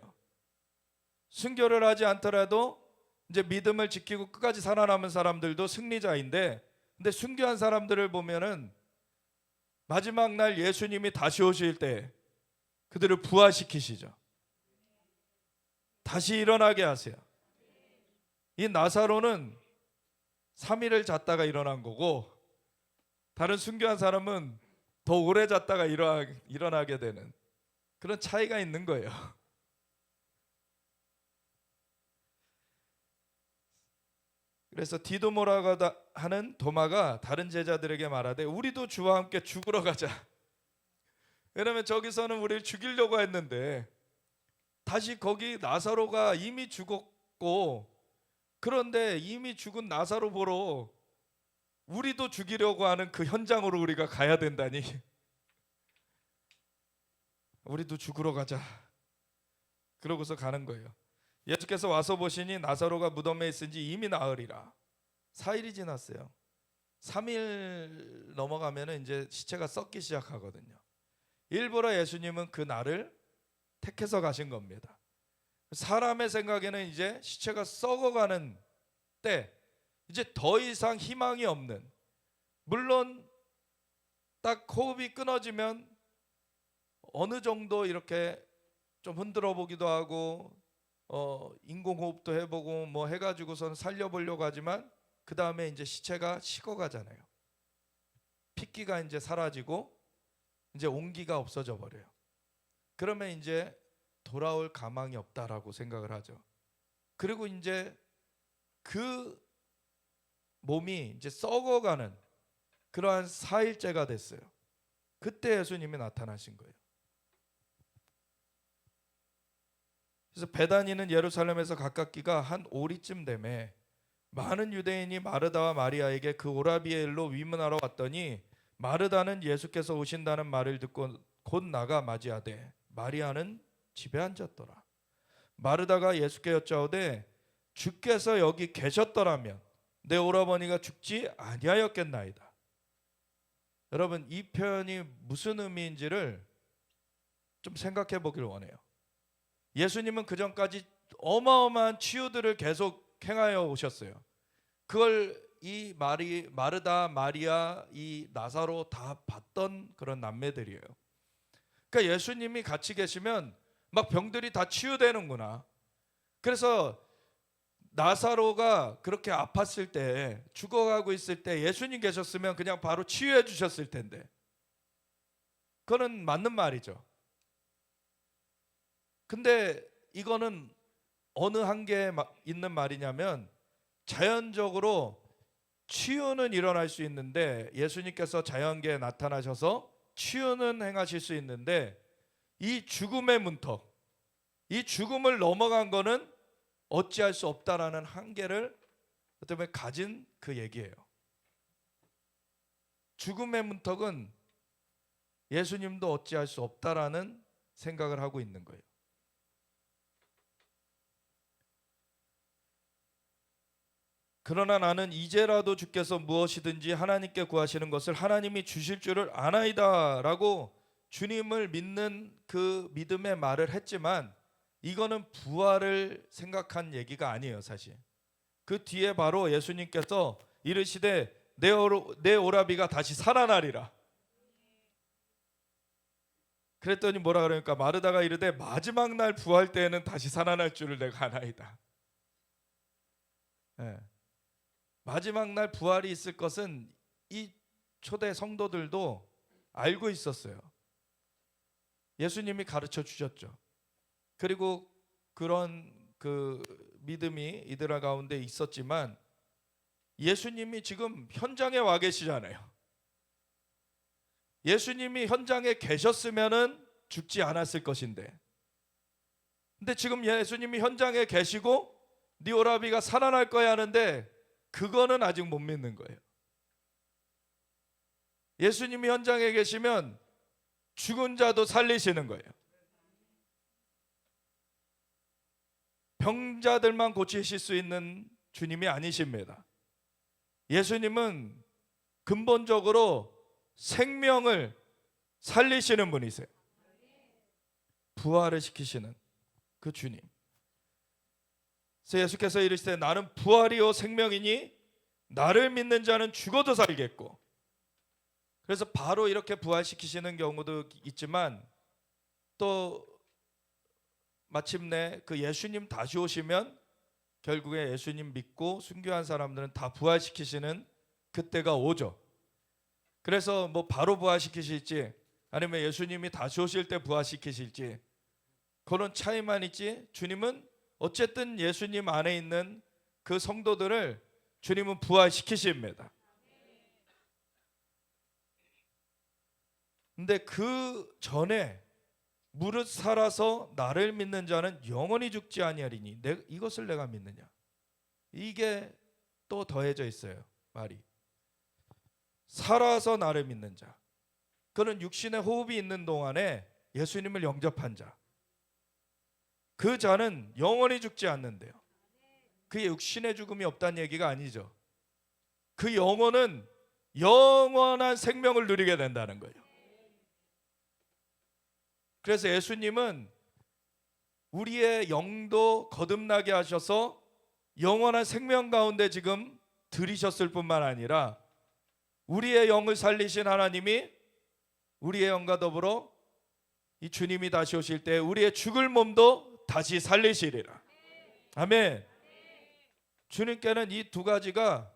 순교를 하지 않더라도 이제 믿음을 지키고 끝까지 살아남은 사람들도 승리자인데, 근데 순교한 사람들을 보면은 마지막 날 예수님이 다시 오실 때 그들을 부활시키시죠. 다시 일어나게 하세요. 이 나사로는 3일을 잤다가 일어난 거고, 다른 순교한 사람은 더 오래 잤다가 일어나게 되는 그런 차이가 있는 거예요. 그래서 디도모라고 하는 도마가 다른 제자들에게 말하되 우리도 주와 함께 죽으러 가자. 왜냐면 저기서는 우리를 죽이려고 했는데 다시 거기 나사로가 이미 죽었고, 그런데 이미 죽은 나사로 보러 우리도 죽이려고 하는 그 현장으로 우리가 가야 된다니, 우리도 죽으러 가자. 그러고서 가는 거예요. 예수께서 와서 보시니 나사로가 무덤에 있은지 이미 나으리라. 4일이 지났어요. 3일 넘어가면 이제 시체가 썩기 시작하거든요. 일부러 예수님은 그 날을 택해서 가신 겁니다. 사람의 생각에는 이제 시체가 썩어가는 때, 이제 더 이상 희망이 없는, 물론 딱 호흡이 끊어지면 어느 정도 이렇게 좀 흔들어 보기도 하고 인공호흡도 해보고 뭐 해가지고선 살려보려고 하지만 그 다음에 이제 시체가 식어가잖아요. 핏기가 이제 사라지고 이제 온기가 없어져 버려요. 그러면 이제 돌아올 가망이 없다라고 생각을 하죠. 그리고 이제 그 몸이 이제 썩어가는 그러한 4일째가 됐어요. 그때 예수님이 나타나신 거예요. 그래서 베다니는 예루살렘에서 가깝기가 한 오리쯤 되매 많은 유대인이 마르다와 마리아에게 그 오라비의 일로 위문하러 왔더니 마르다는 예수께서 오신다는 말을 듣고 곧 나가 맞이하되 마리아는 집에 앉았더라. 마르다가 예수께 여짜오되 주께서 여기 계셨더라면 내 오라버니가 죽지 아니하였겠나이다. 여러분, 이 표현이 무슨 의미인지를 좀 생각해 보길 원해요. 예수님은 그 전까지 어마어마한 치유들을 계속 행하여 오셨어요. 그걸 이 마르다, 마리아, 이 나사로 다 봤던 그런 남매들이에요. 그러니까 예수님이 같이 계시면 막 병들이 다 치유되는구나. 그래서 나사로가 그렇게 아팠을 때, 죽어가고 있을 때 예수님 계셨으면 그냥 바로 치유해 주셨을 텐데, 그거는 맞는 말이죠. 근데 이거는 어느 한계에 있는 말이냐면, 자연적으로 치유는 일어날 수 있는데, 예수님께서 자연계에 나타나셔서 치유는 행하실 수 있는데, 이 죽음의 문턱, 이 죽음을 넘어간 거는 어찌할 수 없다라는 한계를 어떻게 보면 가진 그 얘기예요. 죽음의 문턱은 예수님도 어찌할 수 없다라는 생각을 하고 있는 거예요. 그러나 나는 이제라도 주께서 무엇이든지 하나님께 구하시는 것을 하나님이 주실 줄을 아나이다 라고 주님을 믿는 그 믿음의 말을 했지만, 이거는 부활을 생각한 얘기가 아니에요. 사실 그 뒤에 바로 예수님께서 이르시되 내 오라비가 다시 살아나리라. 그랬더니 뭐라 그러니까 마르다가 이르되 마지막 날 부활 때에는 다시 살아날 줄을 내가 아나이다. 네. 마지막 날 부활이 있을 것은 이 초대 성도들도 알고 있었어요. 예수님이 가르쳐 주셨죠. 그리고 그런 그 믿음이 이들 가운데 있었지만 예수님이 지금 현장에 와 계시잖아요. 예수님이 현장에 계셨으면은 죽지 않았을 것인데, 근데 지금 예수님이 현장에 계시고 네 오라비가 살아날 거야 하는데 그거는 아직 못 믿는 거예요. 예수님이 현장에 계시면 죽은 자도 살리시는 거예요. 병자들만 고치실 수 있는 주님이 아니십니다. 예수님은 근본적으로 생명을 살리시는 분이세요. 부활을 시키시는 그 주님. 그래서 예수께서 이르시되 나는 부활이요 생명이니 나를 믿는 자는 죽어도 살겠고, 그래서 바로 이렇게 부활시키시는 경우도 있지만 또 마침내 그 예수님 다시 오시면 결국에 예수님 믿고 순교한 사람들은 다 부활시키시는 그때가 오죠. 그래서 뭐 바로 부활시키실지 아니면 예수님이 다시 오실 때 부활시키실지 그런 차이만 있지, 주님은 어쨌든 예수님 안에 있는 그 성도들을 주님은 부활시키십니다. 근데 그 전에 무릇 살아서 나를 믿는 자는 영원히 죽지 아니하리니 이것을 내가 믿느냐, 이게 또 더해져 있어요. 말이 살아서 나를 믿는 자, 그는 육신의 호흡이 있는 동안에 예수님을 영접한 자, 그 자는 영원히 죽지 않는데요. 그의 육신의 죽음이 없다는 얘기가 아니죠. 그 영혼은 영원한 생명을 누리게 된다는 거예요. 그래서 예수님은 우리의 영도 거듭나게 하셔서 영원한 생명 가운데 지금 들이셨을 뿐만 아니라 우리의 영을 살리신 하나님이 우리의 영과 더불어 이 주님이 다시 오실 때 우리의 죽을 몸도 다시 살리시리라. 아멘. 주님께는 이 두 가지가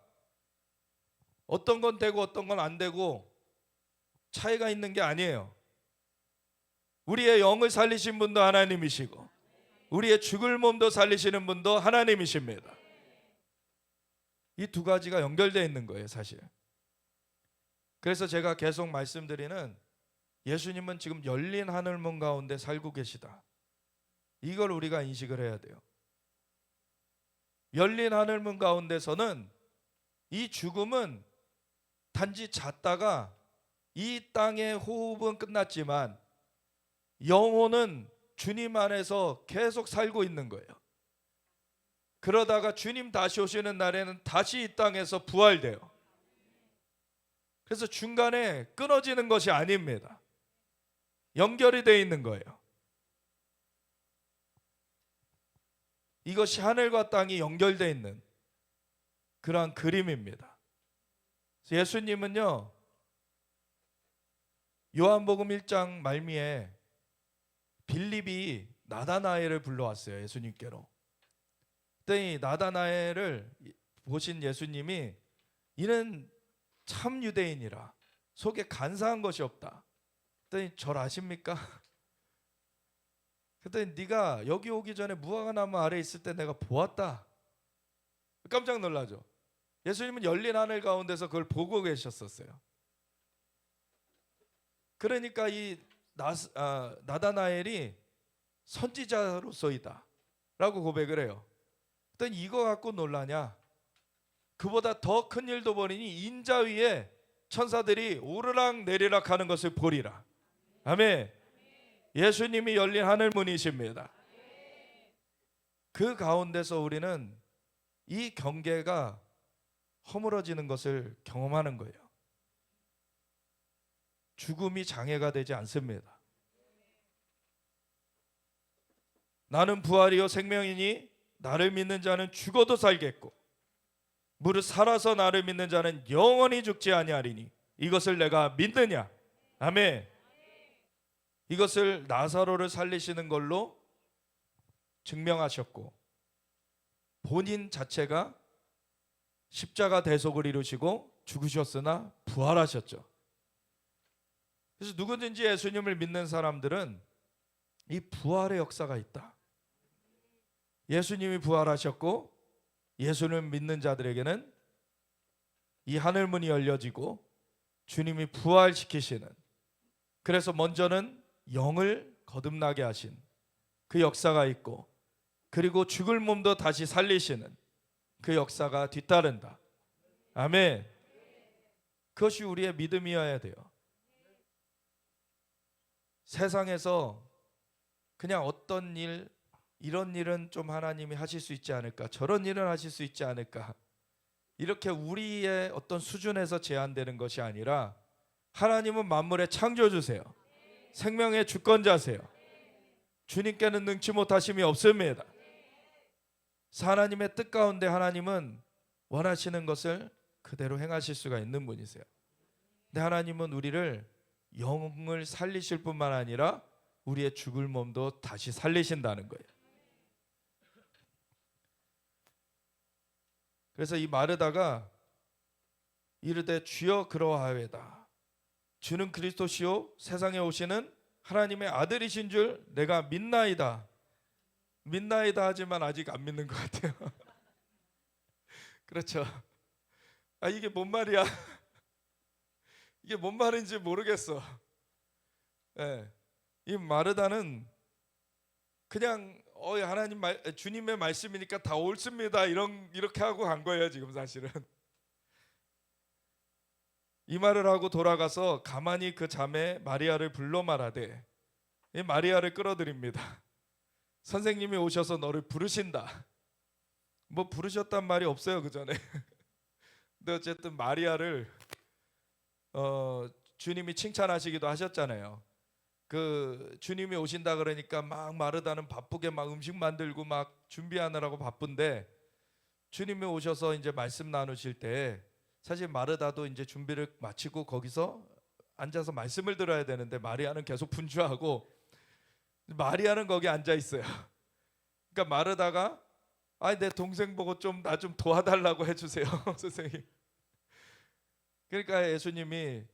어떤 건 되고 어떤 건 안 되고 차이가 있는 게 아니에요. 우리의 영을 살리신 분도 하나님이시고 우리의 죽을 몸도 살리시는 분도 하나님이십니다. 이 두 가지가 연결되어 있는 거예요, 사실. 그래서 제가 계속 말씀드리는 예수님은 지금 열린 하늘문 가운데 살고 계시다, 이걸 우리가 인식을 해야 돼요. 열린 하늘문 가운데서는 이 죽음은 단지 잤다가 이 땅의 호흡은 끝났지만 영혼은 주님 안에서 계속 살고 있는 거예요. 그러다가 주님 다시 오시는 날에는 다시 이 땅에서 부활돼요. 그래서 중간에 끊어지는 것이 아닙니다. 연결이 되어 있는 거예요. 이것이 하늘과 땅이 연결되어 있는 그러한 그림입니다. 예수님은요, 요한복음 1장 말미에 빌립이 나다나엘을 불러왔어요, 예수님께로. 그랬더니 나다나엘을 보신 예수님이 이는 참 유대인이라 속에 간사한 것이 없다. 그랬더니 절 아십니까? 그랬더니 네가 여기 오기 전에 무화과나무 아래 있을 때 내가 보았다. 깜짝 놀라죠. 예수님은 열린 하늘 가운데서 그걸 보고 계셨었어요. 그러니까 이 나다나엘이 선지자로서이다 라고 고백을 해요. 그랬더니 이거 갖고 놀라냐, 그보다 더 큰 일도 보리니 인자 위에 천사들이 오르락 내리락 하는 것을 보리라. 아멘. 예수님이 열린 하늘문이십니다. 그 가운데서 우리는 이 경계가 허물어지는 것을 경험하는 거예요. 죽음이 장애가 되지 않습니다. 나는 부활이요 생명이니 나를 믿는 자는 죽어도 살겠고 무릇 살아서 나를 믿는 자는 영원히 죽지 아니하리니 이것을 내가 믿느냐. 아멘. 이것을 나사로를 살리시는 걸로 증명하셨고 본인 자체가 십자가 대속을 이루시고 죽으셨으나 부활하셨죠. 그래서 누구든지 예수님을 믿는 사람들은 이 부활의 역사가 있다, 예수님이 부활하셨고 예수를 믿는 자들에게는 이 하늘문이 열려지고 주님이 부활시키시는, 그래서 먼저는 영을 거듭나게 하신 그 역사가 있고, 그리고 죽을 몸도 다시 살리시는 그 역사가 뒤따른다. 아멘. 그것이 우리의 믿음이어야 돼요. 세상에서 그냥 어떤 일, 이런 일은 좀 하나님이 하실 수 있지 않을까, 저런 일은 하실 수 있지 않을까, 이렇게 우리의 어떤 수준에서 제한되는 것이 아니라 하나님은 만물의 창조주세요. 생명의 주권자세요. 주님께는 능치 못하심이 없습니다. 하나님의 뜻 가운데 하나님은 원하시는 것을 그대로 행하실 수가 있는 분이세요. 근데 하나님은 우리를 영을 살리실 뿐만 아니라 우리의 죽을 몸도 다시 살리신다는 거예요. 그래서 이 마르다가 이르되 주여 그러하외다. 주는 그리스도시요 세상에 오시는 하나님의 아들이신 줄 내가 믿나이다. 믿나이다 하지만 아직 안 믿는 것 같아요. 그렇죠. 이게 뭔 말이야? 이게 뭔 말인지 모르겠어. 이 마르다는 그냥 하나님 주님의 말씀이니까 다 옳습니다, 이렇게 하고 간 거예요. 지금 사실은 이 말을 하고 돌아가서 가만히 그 자매 마리아를 불러 말하되, 이 마리아를 끌어들입니다. 선생님이 오셔서 너를 부르신다. 뭐 부르셨단 말이 없어요, 그 전에. 근데 어쨌든 마리아를 주님이 칭찬하시기도 하셨잖아요. 그 주님이 오신다 그러니까 막 마르다는 바쁘게 막 음식 만들고 막 준비하느라고 바쁜데, 주님이 오셔서 이제 말씀 나누실 때 사실 마르다도 이제 준비를 마치고 거기서 앉아서 말씀을 들어야 되는데 마리아는 계속 분주하고, 마리아는 거기 앉아 있어요. 그러니까 마르다가 내 동생 보고 나 좀 도와달라고 해주세요, 선생님. 그러니까 예수님이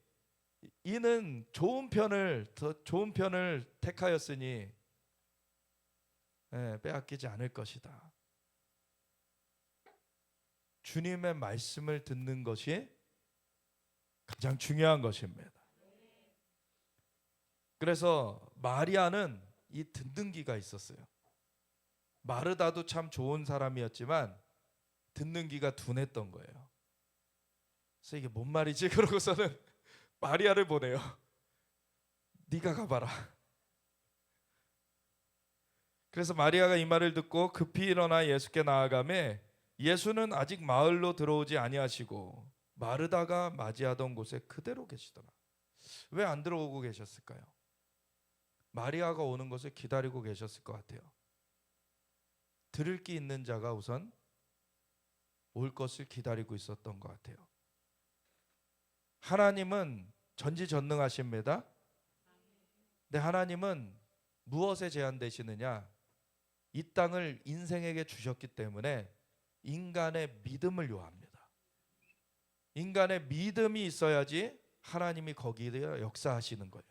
이는 더 좋은 편을 택하였으니 빼앗기지 않을 것이다. 주님의 말씀을 듣는 것이 가장 중요한 것입니다. 그래서 마리아는 이 듣는 귀가 있었어요. 마르다도 참 좋은 사람이었지만 듣는 귀가 둔했던 거예요. 그래서 이게 뭔 말이지? 그러고서는 마리아를 보내요. 네가 가봐라. 그래서 마리아가 이 말을 듣고 급히 일어나 예수께 나아가매 예수는 아직 마을로 들어오지 아니하시고 마르다가 맞이하던 곳에 그대로 계시더라. 왜 안 들어오고 계셨을까요? 마리아가 오는 것을 기다리고 계셨을 것 같아요. 들을 게 있는 자가 우선 올 것을 기다리고 있었던 것 같아요. 하나님은 전지전능하십니다. 근데 하나님은 무엇에 제한되시느냐? 이 땅을 인생에게 주셨기 때문에 인간의 믿음을 요합니다. 인간의 믿음이 있어야지 하나님이 거기에 역사하시는 거예요.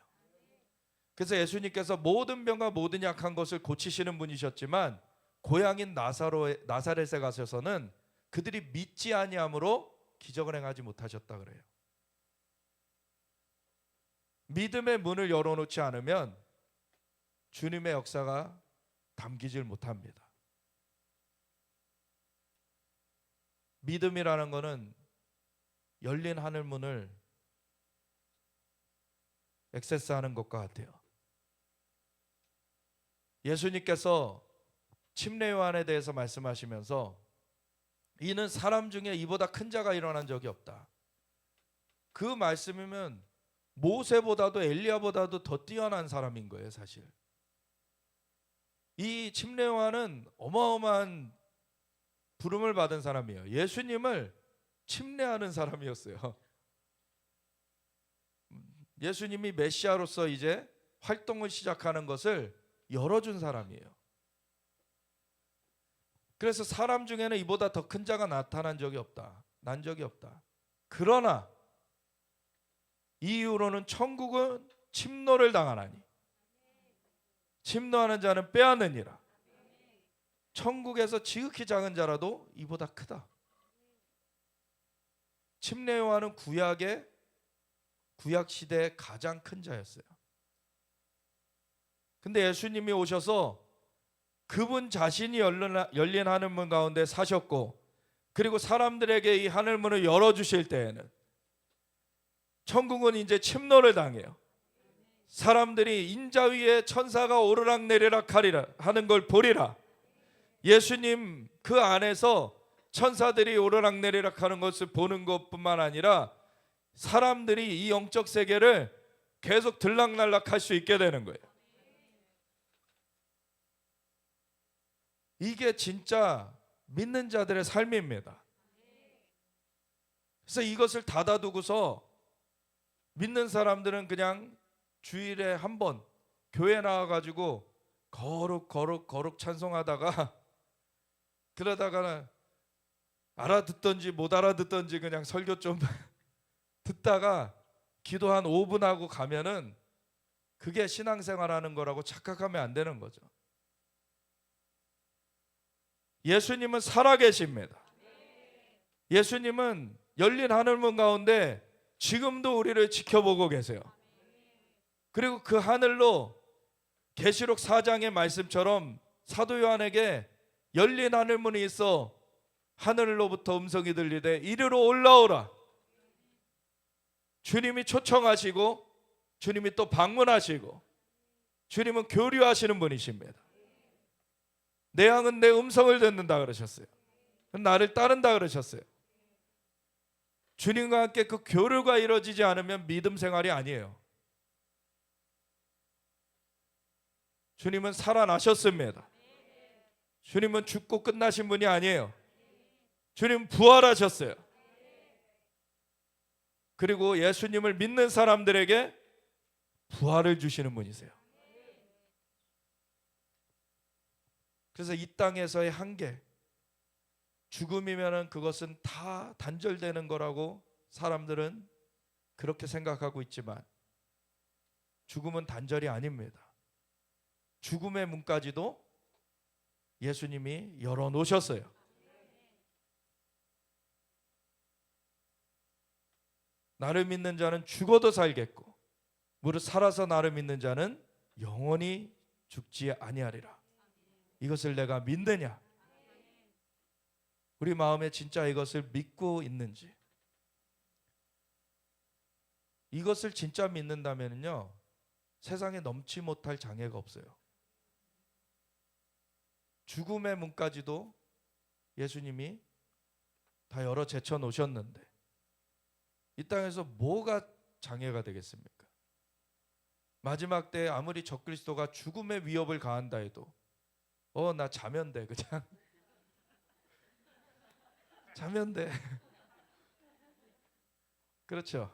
그래서 예수님께서 모든 병과 모든 약한 것을 고치시는 분이셨지만 고향인 나사렛에 가셔서는 그들이 믿지 아니함으로 기적을 행하지 못하셨다 그래요. 믿음의 문을 열어놓지 않으면 주님의 역사가 담기질 못합니다. 믿음이라는 것은 열린 하늘문을 액세스하는 것과 같아요. 예수님께서 침례요한에 대해서 말씀하시면서 이는 사람 중에 이보다 큰 자가 일어난 적이 없다. 그 말씀이면 모세보다도 엘리야보다도 더 뛰어난 사람인 거예요, 사실. 이 침례요한은 어마어마한 부름을 받은 사람이에요. 예수님을 침례하는 사람이었어요. 예수님이 메시아로서 이제 활동을 시작하는 것을 열어준 사람이에요. 그래서 사람 중에는 이보다 더 큰 자가 나타난 적이 없다. 난 적이 없다. 그러나 이 이후로는 천국은 침노를 당하나니 침노하는 자는 빼앗느니라. 천국에서 지극히 작은 자라도 이보다 크다. 침례 요한은 구약 시대의 가장 큰 자였어요. 근데 예수님이 오셔서 그분 자신이 열린 하늘문 가운데 사셨고, 그리고 사람들에게 이 하늘문을 열어주실 때에는 천국은 이제 침노를 당해요. 사람들이 인자 위에 천사가 오르락내리락 하리라 하는 걸 보리라. 예수님 그 안에서 천사들이 오르락내리락 하는 것을 보는 것뿐만 아니라 사람들이 이 영적 세계를 계속 들락날락 할 수 있게 되는 거예요. 이게 진짜 믿는 자들의 삶입니다. 그래서 이것을 닫아두고서 믿는 사람들은 그냥 주일에 한 번 교회 나와가지고 거룩 찬송하다가 그러다가는 알아듣던지 못 알아듣던지 그냥 설교 좀 듣다가 기도 한 5분 하고 가면은 그게 신앙생활하는 거라고 착각하면 안 되는 거죠. 예수님은 살아계십니다. 예수님은 열린 하늘문 가운데 지금도 우리를 지켜보고 계세요. 그리고 그 하늘로 계시록 4장의 말씀처럼 사도 요한에게 열린 하늘문이 있어 하늘로부터 음성이 들리되 이리로 올라오라. 주님이 초청하시고 주님이 또 방문하시고 주님은 교류하시는 분이십니다. 내 양은 내 음성을 듣는다 그러셨어요. 나를 따른다 그러셨어요. 주님과 함께 그 교류가 이루어지지 않으면 믿음 생활이 아니에요. 주님은 살아나셨습니다. 주님은 죽고 끝나신 분이 아니에요. 주님 부활하셨어요. 그리고 예수님을 믿는 사람들에게 부활을 주시는 분이세요. 그래서 이 땅에서의 한계, 죽음이면은 그것은 다 단절되는 거라고 사람들은 그렇게 생각하고 있지만 죽음은 단절이 아닙니다. 죽음의 문까지도 예수님이 열어놓으셨어요. 나를 믿는 자는 죽어도 살겠고 무릇 살아서 나를 믿는 자는 영원히 죽지 아니하리라. 이것을 내가 믿느냐? 우리 마음에 진짜 이것을 믿고 있는지, 이것을 진짜 믿는다면요 세상에 넘지 못할 장애가 없어요. 죽음의 문까지도 예수님이 다 열어 제쳐 놓으셨는데 이 땅에서 뭐가 장애가 되겠습니까? 마지막 때에 아무리 적그리스도가 죽음의 위협을 가한다 해도 나 자면 돼, 그냥 자면 돼. 그렇죠.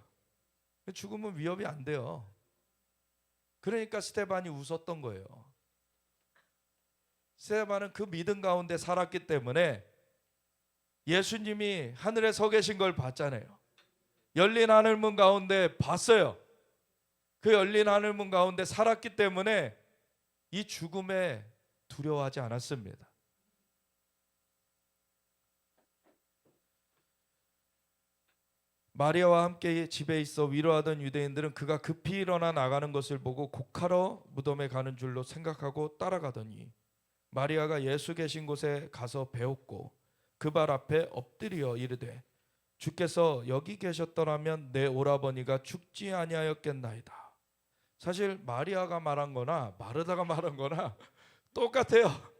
죽음은 위협이 안 돼요. 그러니까 스데반이 웃었던 거예요. 스데반은 그 믿음 가운데 살았기 때문에 예수님이 하늘에 서 계신 걸 봤잖아요. 열린 하늘문 가운데 봤어요. 그 열린 하늘문 가운데 살았기 때문에 이 죽음에 두려워하지 않았습니다. 마리아와 함께 집에 있어 위로하던 유대인들은 그가 급히 일어나 나가는 것을 보고 곡하러 무덤에 가는 줄로 생각하고 따라가더니 마리아가 예수 계신 곳에 가서 배웠고 그 발 앞에 엎드려 이르되 주께서 여기 계셨더라면 내 오라버니가 죽지 아니하였겠나이다. 사실 마리아가 말한 거나 마르다가 말한 거나 똑같아요.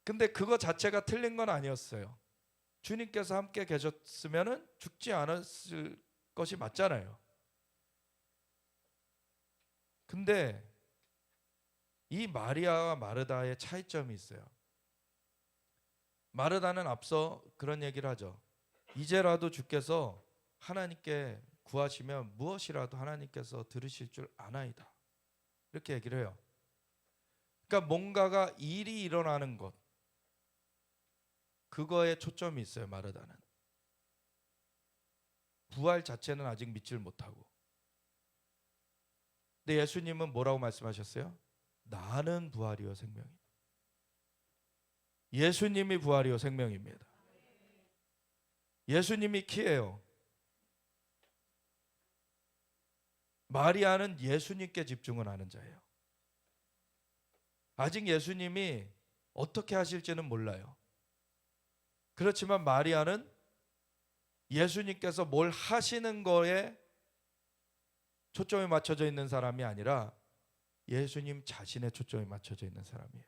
근데 그거 자체가 틀린 건 아니었어요. 주님께서 함께 계셨으면 죽지 않았을 것이 맞잖아요. 근데 이 마리아와 마르다의 차이점이 있어요. 마르다는 앞서 그런 얘기를 하죠. 이제라도 주께서 하나님께 구하시면 무엇이라도 하나님께서 들으실 줄 아나이다. 이렇게 얘기를 해요. 그러니까 뭔가가 일이 일어나는 것, 그거에 초점이 있어요. 마르다는 부활 자체는 아직 믿지를 못하고. 근데 예수님은 뭐라고 말씀하셨어요? 나는 부활이요 생명이. 예수님이 부활이요 생명입니다. 예수님이 키예요. 마리아는 예수님께 집중을 하는 자예요. 아직 예수님이 어떻게 하실지는 몰라요. 그렇지만 마리아는 예수님께서 뭘 하시는 거에 초점이 맞춰져 있는 사람이 아니라 예수님 자신의 초점이 맞춰져 있는 사람이에요.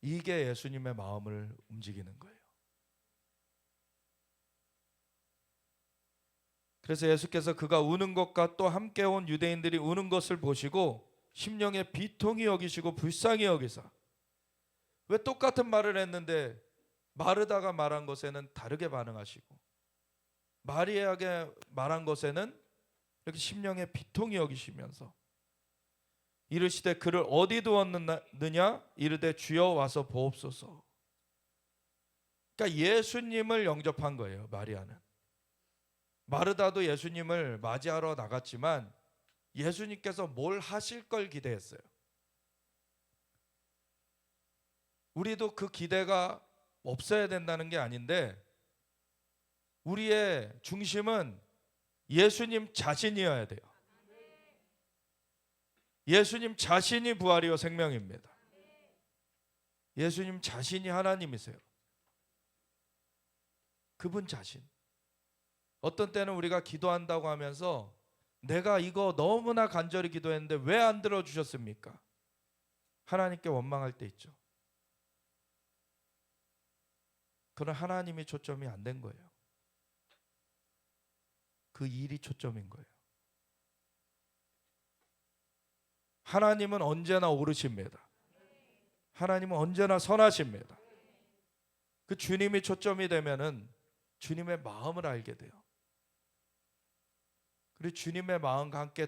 이게 예수님의 마음을 움직이는 거예요. 그래서 예수께서 그가 우는 것과 또 함께 온 유대인들이 우는 것을 보시고 심령에 비통히 여기시고 불쌍히 여기사. 왜 똑같은 말을 했는데 마르다가 말한 것에는 다르게 반응하시고 마리아에게 말한 것에는 이렇게 심령에 비통히 여기시면서 이르시되 그를 어디 두었느냐 이르되 주여 와서 보옵소서. 그러니까 예수님을 영접한 거예요. 마리아는. 마르다도 예수님을 맞이하러 나갔지만 예수님께서 뭘 하실 걸 기대했어요. 우리도 그 기대가 없어야 된다는 게 아닌데 우리의 중심은 예수님 자신이어야 돼요. 예수님 자신이 부활이요 생명입니다. 예수님 자신이 하나님이세요. 그분 자신. 어떤 때는 우리가 기도한다고 하면서 내가 이거 너무나 간절히 기도했는데 왜 안 들어주셨습니까? 하나님께 원망할 때 있죠. 그건 하나님이 초점이 안 된 거예요. 그 일이 초점인 거예요. 하나님은 언제나 옳으십니다. 하나님은 언제나 선하십니다. 그 주님이 초점이 되면은 주님의 마음을 알게 돼요. 그리고 주님의 마음과 함께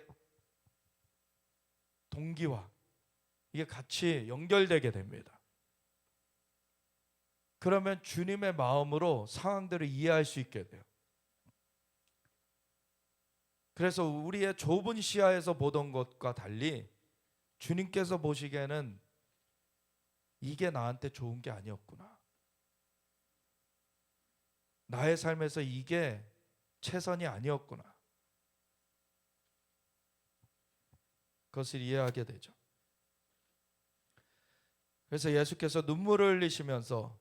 동기와 이게 같이 연결되게 됩니다. 그러면 주님의 마음으로 상황들을 이해할 수 있게 돼요. 그래서 우리의 좁은 시야에서 보던 것과 달리 주님께서 보시기에는 이게 나한테 좋은 게 아니었구나. 나의 삶에서 이게 최선이 아니었구나. 그것을 이해하게 되죠. 그래서 예수께서 눈물을 흘리시면서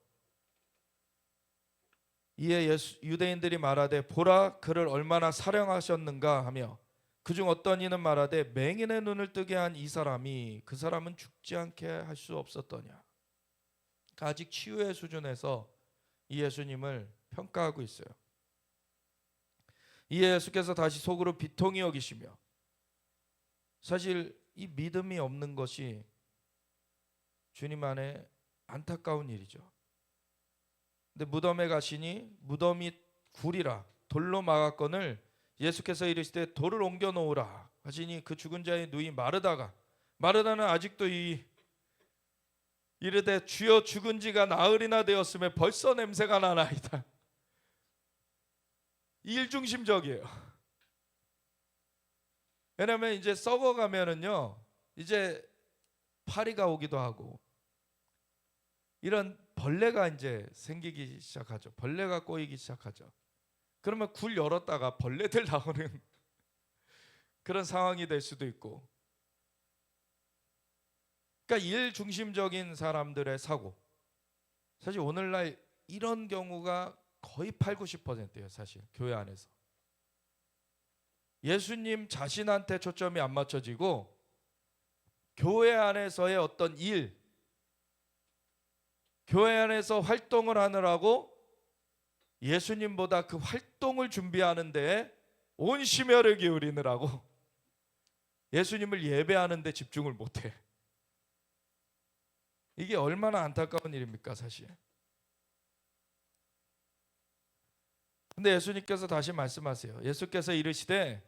이에 유대인들이 말하되 보라 그를 얼마나 사랑하셨는가 하며 그중 어떤 이는 말하되 맹인의 눈을 뜨게 한 이 사람이 그 사람은 죽지 않게 할 수 없었더냐. 그러니까 아직 치유의 수준에서 이 예수님을 평가하고 있어요. 이에 예수께서 다시 속으로 비통히 여기시며 사실 이 믿음이 없는 것이 주님 안에 안타까운 일이죠. 근데 무덤에 가시니 무덤이 굴이라 돌로 막았거늘 예수께서 이르시되 돌을 옮겨 놓으라 하시니 그 죽은 자의 누이 마르다는 아직도 이르되 주여 죽은 지가 나흘이나 되었음에 벌써 냄새가 나나이다. 일중심적이에요. 왜냐하면 이제 썩어가면은요 이제 파리가 오기도 하고 이런 벌레가 이제 생기기 시작하죠. 벌레가 꼬이기 시작하죠. 그러면 굴 열었다가 벌레들 나오는 그런 상황이 될 수도 있고. 그러니까 일 중심적인 사람들의 사고. 사실 오늘날 이런 경우가 거의 80-90%예요. 사실 교회 안에서. 예수님 자신한테 초점이 안 맞춰지고 교회 안에서의 어떤 일, 교회 안에서 활동을 하느라고 예수님보다 그 활동을 준비하는 데에 온 심혈을 기울이느라고 예수님을 예배하는 데 집중을 못해. 이게 얼마나 안타까운 일입니까 사실. 근데 예수님께서 다시 말씀하세요. 예수께서 이르시되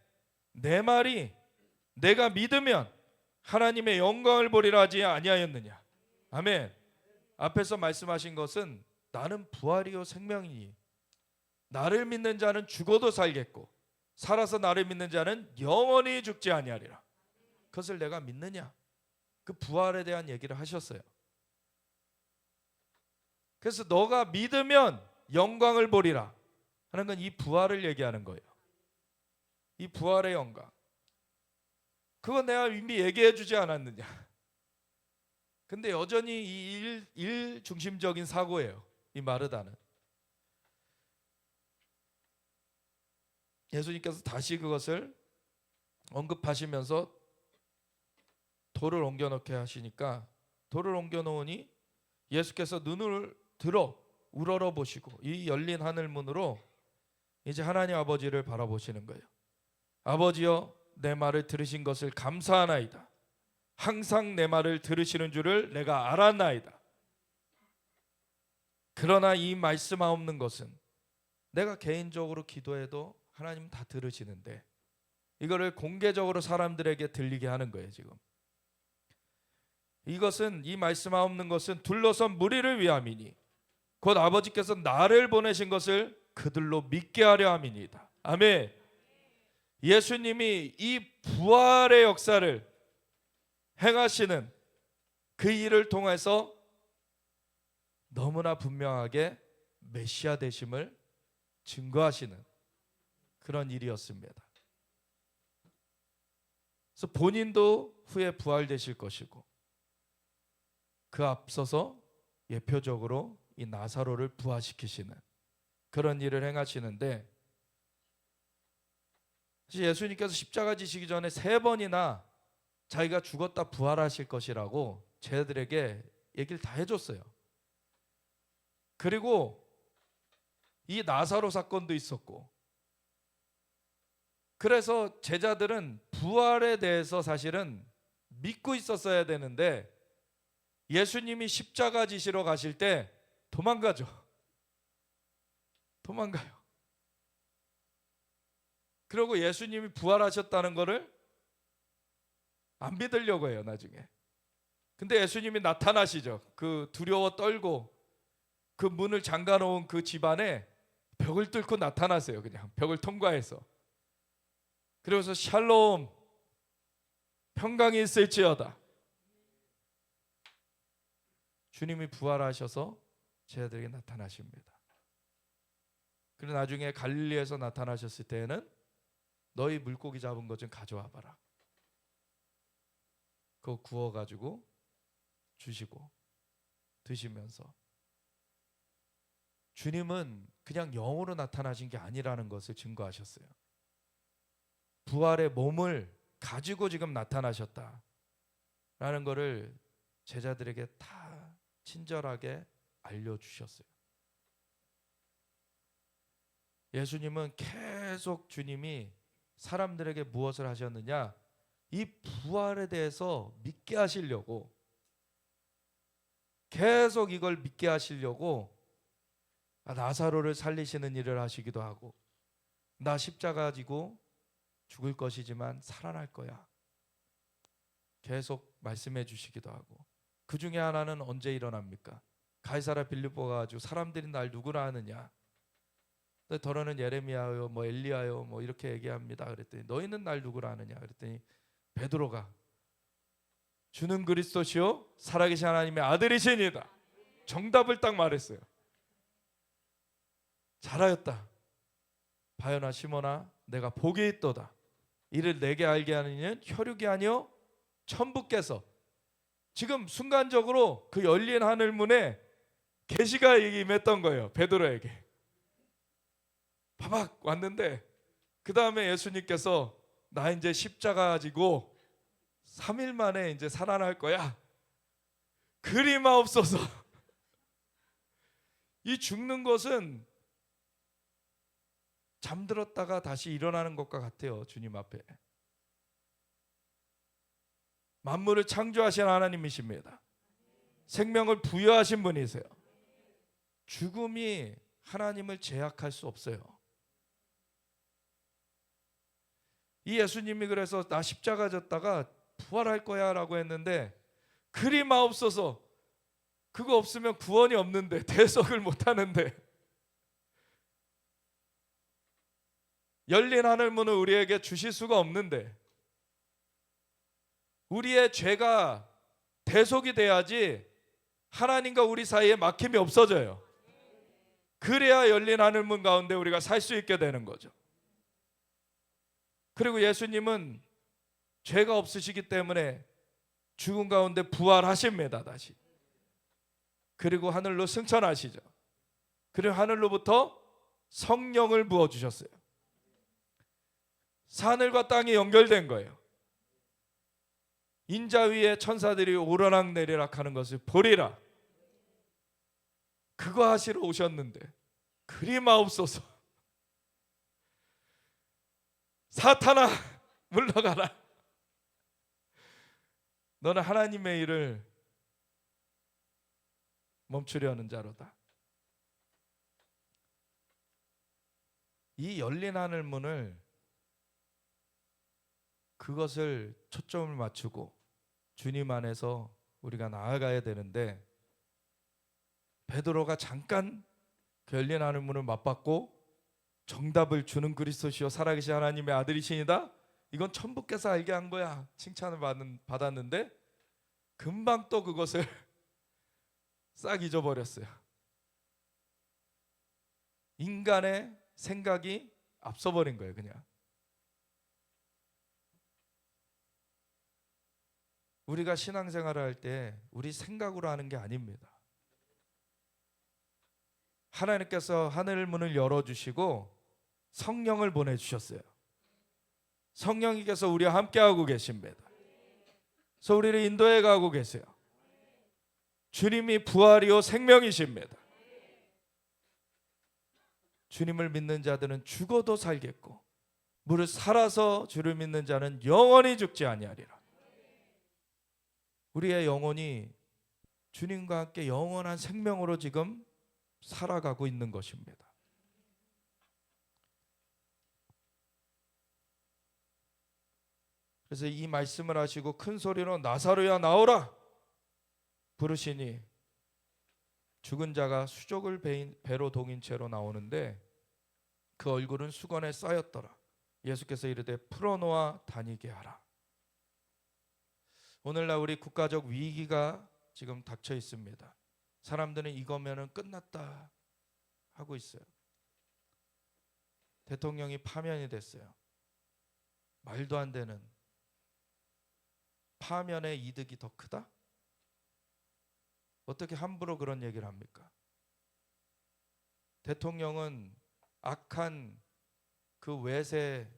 내 말이 내가 믿으면 하나님의 영광을 보리라 하지 아니하였느냐. 아멘. 앞에서 말씀하신 것은 나는 부활이요 생명이니 나를 믿는 자는 죽어도 살겠고 살아서 나를 믿는 자는 영원히 죽지 아니하리라. 그것을 내가 믿느냐? 그 부활에 대한 얘기를 하셨어요. 그래서 너가 믿으면 영광을 보리라 하는 건 이 부활을 얘기하는 거예요. 이 부활의 영광. 그건 내가 이미 얘기해 주지 않았느냐. 근데 여전히 이 일 중심적인 사고예요. 이 마르다는. 예수님께서 다시 그것을 언급하시면서 돌을 옮겨놓게 하시니까 돌을 옮겨놓으니 예수께서 눈을 들어 우러러 보시고 이 열린 하늘 문으로 이제 하나님 아버지를 바라보시는 거예요. 아버지여, 내 말을 들으신 것을 감사하나이다. 항상 내 말을 들으시는 줄을 내가 알았나이다. 그러나 이 말씀하옵는 것은 내가 개인적으로 기도해도 하나님 다 들으시는데 이거를 공개적으로 사람들에게 들리게 하는 거예요. 지금 이것은, 이 말씀하옵는 것은 둘러선 무리를 위함이니 곧 아버지께서 나를 보내신 것을 그들로 믿게 하려 함이니이다. 아멘. 예수님이 이 부활의 역사를 행하시는 그 일을 통해서 너무나 분명하게 메시아 되심을 증거하시는 그런 일이었습니다. 그래서 본인도 후에 부활되실 것이고 그 앞서서 예표적으로 이 나사로를 부활시키시는 그런 일을 행하시는데, 예수님께서 십자가 지시기 전에 3번이나 자기가 죽었다 부활하실 것이라고 제자들에게 얘기를 다 해줬어요. 그리고 이 나사로 사건도 있었고, 그래서 제자들은 부활에 대해서 사실은 믿고 있었어야 되는데 예수님이 십자가 지시러 가실 때 도망가죠. 도망가요. 그리고 예수님이 부활하셨다는 것을 안 믿으려고 해요, 나중에. 근데 예수님이 나타나시죠. 그 두려워 떨고 그 문을 잠가 놓은 그 집안에 벽을 뚫고 나타나세요. 그냥 벽을 통과해서. 그래서 샬롬, 평강이 있을지어다. 주님이 부활하셔서 제자들에게 나타나십니다. 그리고 나중에 갈릴리에서 나타나셨을 때에는 너희 물고기 잡은 것 좀 가져와 봐라. 그거 구워가지고 주시고 드시면서, 주님은 그냥 영으로 나타나신 게 아니라는 것을 증거하셨어요. 부활의 몸을 가지고 지금 나타나셨다라는 것을 제자들에게 다 친절하게 알려주셨어요. 예수님은 계속, 주님이 사람들에게 무엇을 하셨느냐, 이 부활에 대해서 믿게 하시려고, 계속 이걸 믿게 하시려고 나사로를 살리시는 일을 하시기도 하고, 나 십자가 지고 죽을 것이지만 살아날 거야 계속 말씀해 주시기도 하고, 그 중에 하나는 언제 일어납니까? 가이사랴 빌립보가 가지고 사람들이 날 누구라 하느냐, 더러는 예레미야요, 뭐 엘리야요, 뭐 이렇게 얘기합니다. 그랬더니 너희는 날 누구라 하느냐, 그랬더니 베드로가 주는 그리스도시요 살아계신 하나님의 아들이시니이다. 정답을 딱 말했어요. 잘하였다. 바요나 시몬아, 내가 복이 있도다. 이를 내게 알게 하는 이는 혈육이 아니요 천부께서. 지금 순간적으로 그 열린 하늘문에 계시가 임했던 거예요. 베드로에게 바박 왔는데, 그 다음에 예수님께서 나 이제 십자가 지고 3일 만에 이제 살아날 거야. 그리마옵소서. 이 죽는 것은 잠들었다가 다시 일어나는 것과 같아요. 주님 앞에. 만물을 창조하신 하나님이십니다. 생명을 부여하신 분이세요. 죽음이 하나님을 제약할 수 없어요. 이 예수님이 그래서 나 십자가 졌다가 부활할 거야 라고 했는데, 그리 마옵소서. 그거 없으면 구원이 없는데, 대속을 못 하는데, 열린 하늘문을 우리에게 주실 수가 없는데, 우리의 죄가 대속이 돼야지 하나님과 우리 사이에 막힘이 없어져요. 그래야 열린 하늘문 가운데 우리가 살 수 있게 되는 거죠. 그리고 예수님은 죄가 없으시기 때문에 죽은 가운데 부활하십니다. 다시. 그리고 하늘로 승천하시죠. 그리고 하늘로부터 성령을 부어주셨어요. 하늘과 땅이 연결된 거예요. 인자 위에 천사들이 오르락 내리락 하는 것을 보리라. 그거 하시러 오셨는데 그리 마옵소서. 사탄아 물러가라. 너는 하나님의 일을 멈추려는 자로다. 이 열린 하늘문을, 그것을 초점을 맞추고 주님 안에서 우리가 나아가야 되는데, 베드로가 잠깐 그 열린 하늘문을 맛봤고 정답을 주는 그리스도시요 살아계신 하나님의 아들이시니다, 이건 천부께서 알게 한 거야, 칭찬을 받았는데 금방 또 그것을 싹 잊어버렸어요. 인간의 생각이 앞서버린 거예요. 그냥 우리가 신앙생활을 할 때 우리 생각으로 하는 게 아닙니다. 하나님께서 하늘 문을 열어주시고 성령을 보내주셨어요. 성령님께서 우리와 함께하고 계십니다. 그래서 우리를 인도해 가고 계세요. 주님이 부활이요 생명이십니다. 주님을 믿는 자들은 죽어도 살겠고 무릇 살아서 주를 믿는 자는 영원히 죽지 아니하리라. 우리의 영혼이 주님과 함께 영원한 생명으로 지금 살아가고 있는 것입니다. 그래서 이 말씀을 하시고 큰 소리로 나사로야 나오라 부르시니 죽은 자가 수족을 배로 동인 채로 나오는데 그 얼굴은 수건에 쌓였더라. 예수께서 이르되 풀어놓아 다니게 하라. 오늘날 우리 국가적 위기가 지금 닥쳐 있습니다. 사람들은 이거면은 끝났다 하고 있어요. 대통령이 파면이 됐어요. 말도 안 되는, 파면의 이득이 더 크다? 어떻게 함부로 그런 얘기를 합니까? 대통령은 악한 그 외세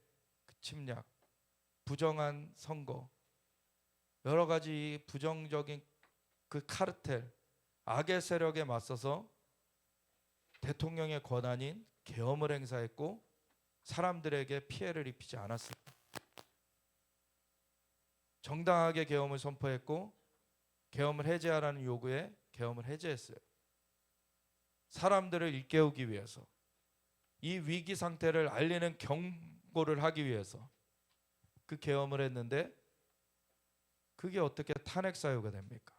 침략, 부정한 선거, 여러 가지 부정적인 그 카르텔, 악의 세력에 맞서서 대통령의 권한인 계엄을 행사했고 사람들에게 피해를 입히지 않았습니다. 정당하게 계엄을 선포했고 계엄을 해제하라는 요구에 계엄을 해제했어요. 사람들을 일깨우기 위해서, 이 위기 상태를 알리는 경고를 하기 위해서 그 계엄을 했는데 그게 어떻게 탄핵 사유가 됩니까?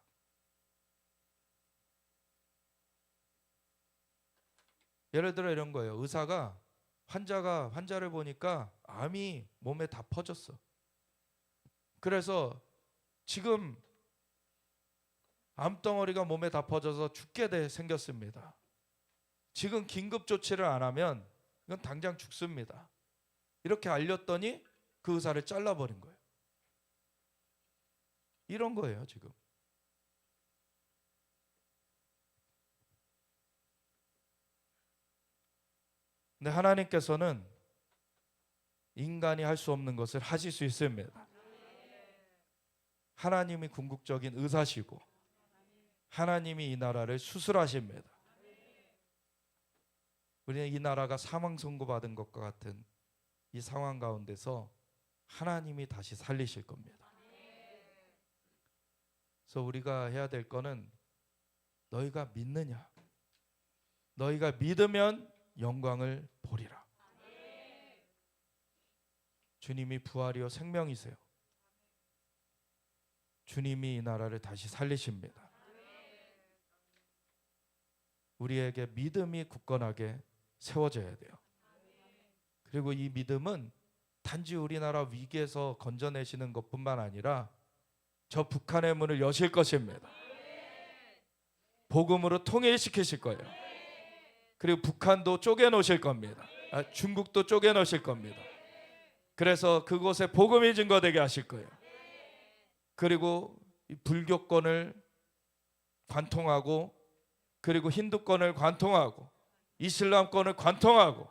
예를 들어 이런 거예요. 의사가 환자를 보니까 암이 몸에 다 퍼졌어. 그래서 지금 암덩어리가 몸에 다 퍼져서 죽게 생겼습니다. 지금 긴급 조치를 안 하면 이건 당장 죽습니다. 이렇게 알렸더니 그 의사를 잘라버린 거예요. 이런 거예요 지금. 근데 하나님께서는 인간이 할 수 없는 것을 하실 수 있습니다. 하나님이 궁극적인 의사시고 하나님이 이 나라를 수술하십니다. 우리는 이 나라가 사망 선고받은 것과 같은 이 상황 가운데서 하나님이 다시 살리실 겁니다. 그래서 우리가 해야 될 거는 너희가 믿느냐? 너희가 믿으면 영광을 보리라. 주님이 부활이요 생명이세요. 주님이 이 나라를 다시 살리십니다. 우리에게 믿음이 굳건하게 세워져야 돼요. 그리고 이 믿음은 단지 우리나라 위기에서 건져내시는 것뿐만 아니라 저 북한의 문을 여실 것입니다. 복음으로 통일시키실 거예요. 그리고 북한도 쪼개놓으실 겁니다. 중국도 쪼개놓으실 겁니다. 그래서 그곳에 복음이 증거되게 하실 거예요. 그리고 불교권을 관통하고, 그리고 힌두권을 관통하고, 이슬람권을 관통하고,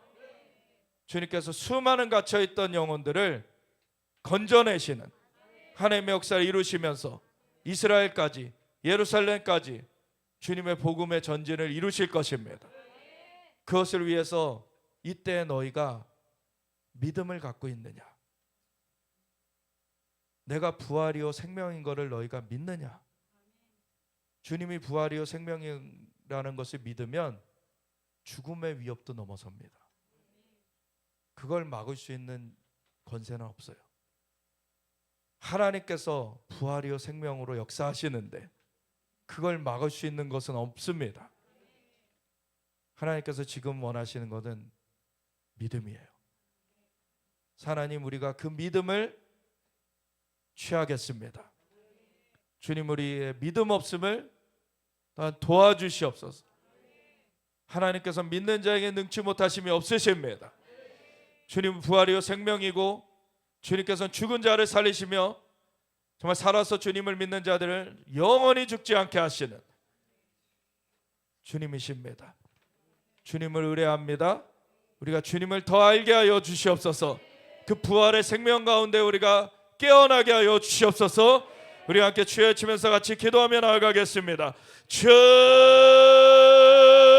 주님께서 수많은 갇혀있던 영혼들을 건져내시는 하나님의 역사를 이루시면서 이스라엘까지, 예루살렘까지 주님의 복음의 전진을 이루실 것입니다. 그것을 위해서 이때 너희가 믿음을 갖고 있느냐? 내가 부활이요 생명인 것을 너희가 믿느냐? 주님이 부활이요 생명이라는 것을 믿으면 죽음의 위협도 넘어섭니다. 그걸 막을 수 있는 권세는 없어요. 하나님께서 부활이요 생명으로 역사하시는데 그걸 막을 수 있는 것은 없습니다. 하나님께서 지금 원하시는 것은 믿음이에요. 하나님, 우리가 그 믿음을 취하겠습니다. 주님, 우리의 믿음 없음을 도와주시옵소서. 하나님께서 믿는 자에게 능치 못하심이 없으십니다. 주님 부활이요 생명이고, 주님께서는 죽은 자를 살리시며 정말 살아서 주님을 믿는 자들을 영원히 죽지 않게 하시는 주님이십니다. 주님을 의뢰합니다. 우리가 주님을 더 알게 하여 주시옵소서. 그 부활의 생명 가운데 우리가 깨어나게 하여 주시옵소서. 우리 함께 주여 외치면서 같이 기도하며 나아가겠습니다. 주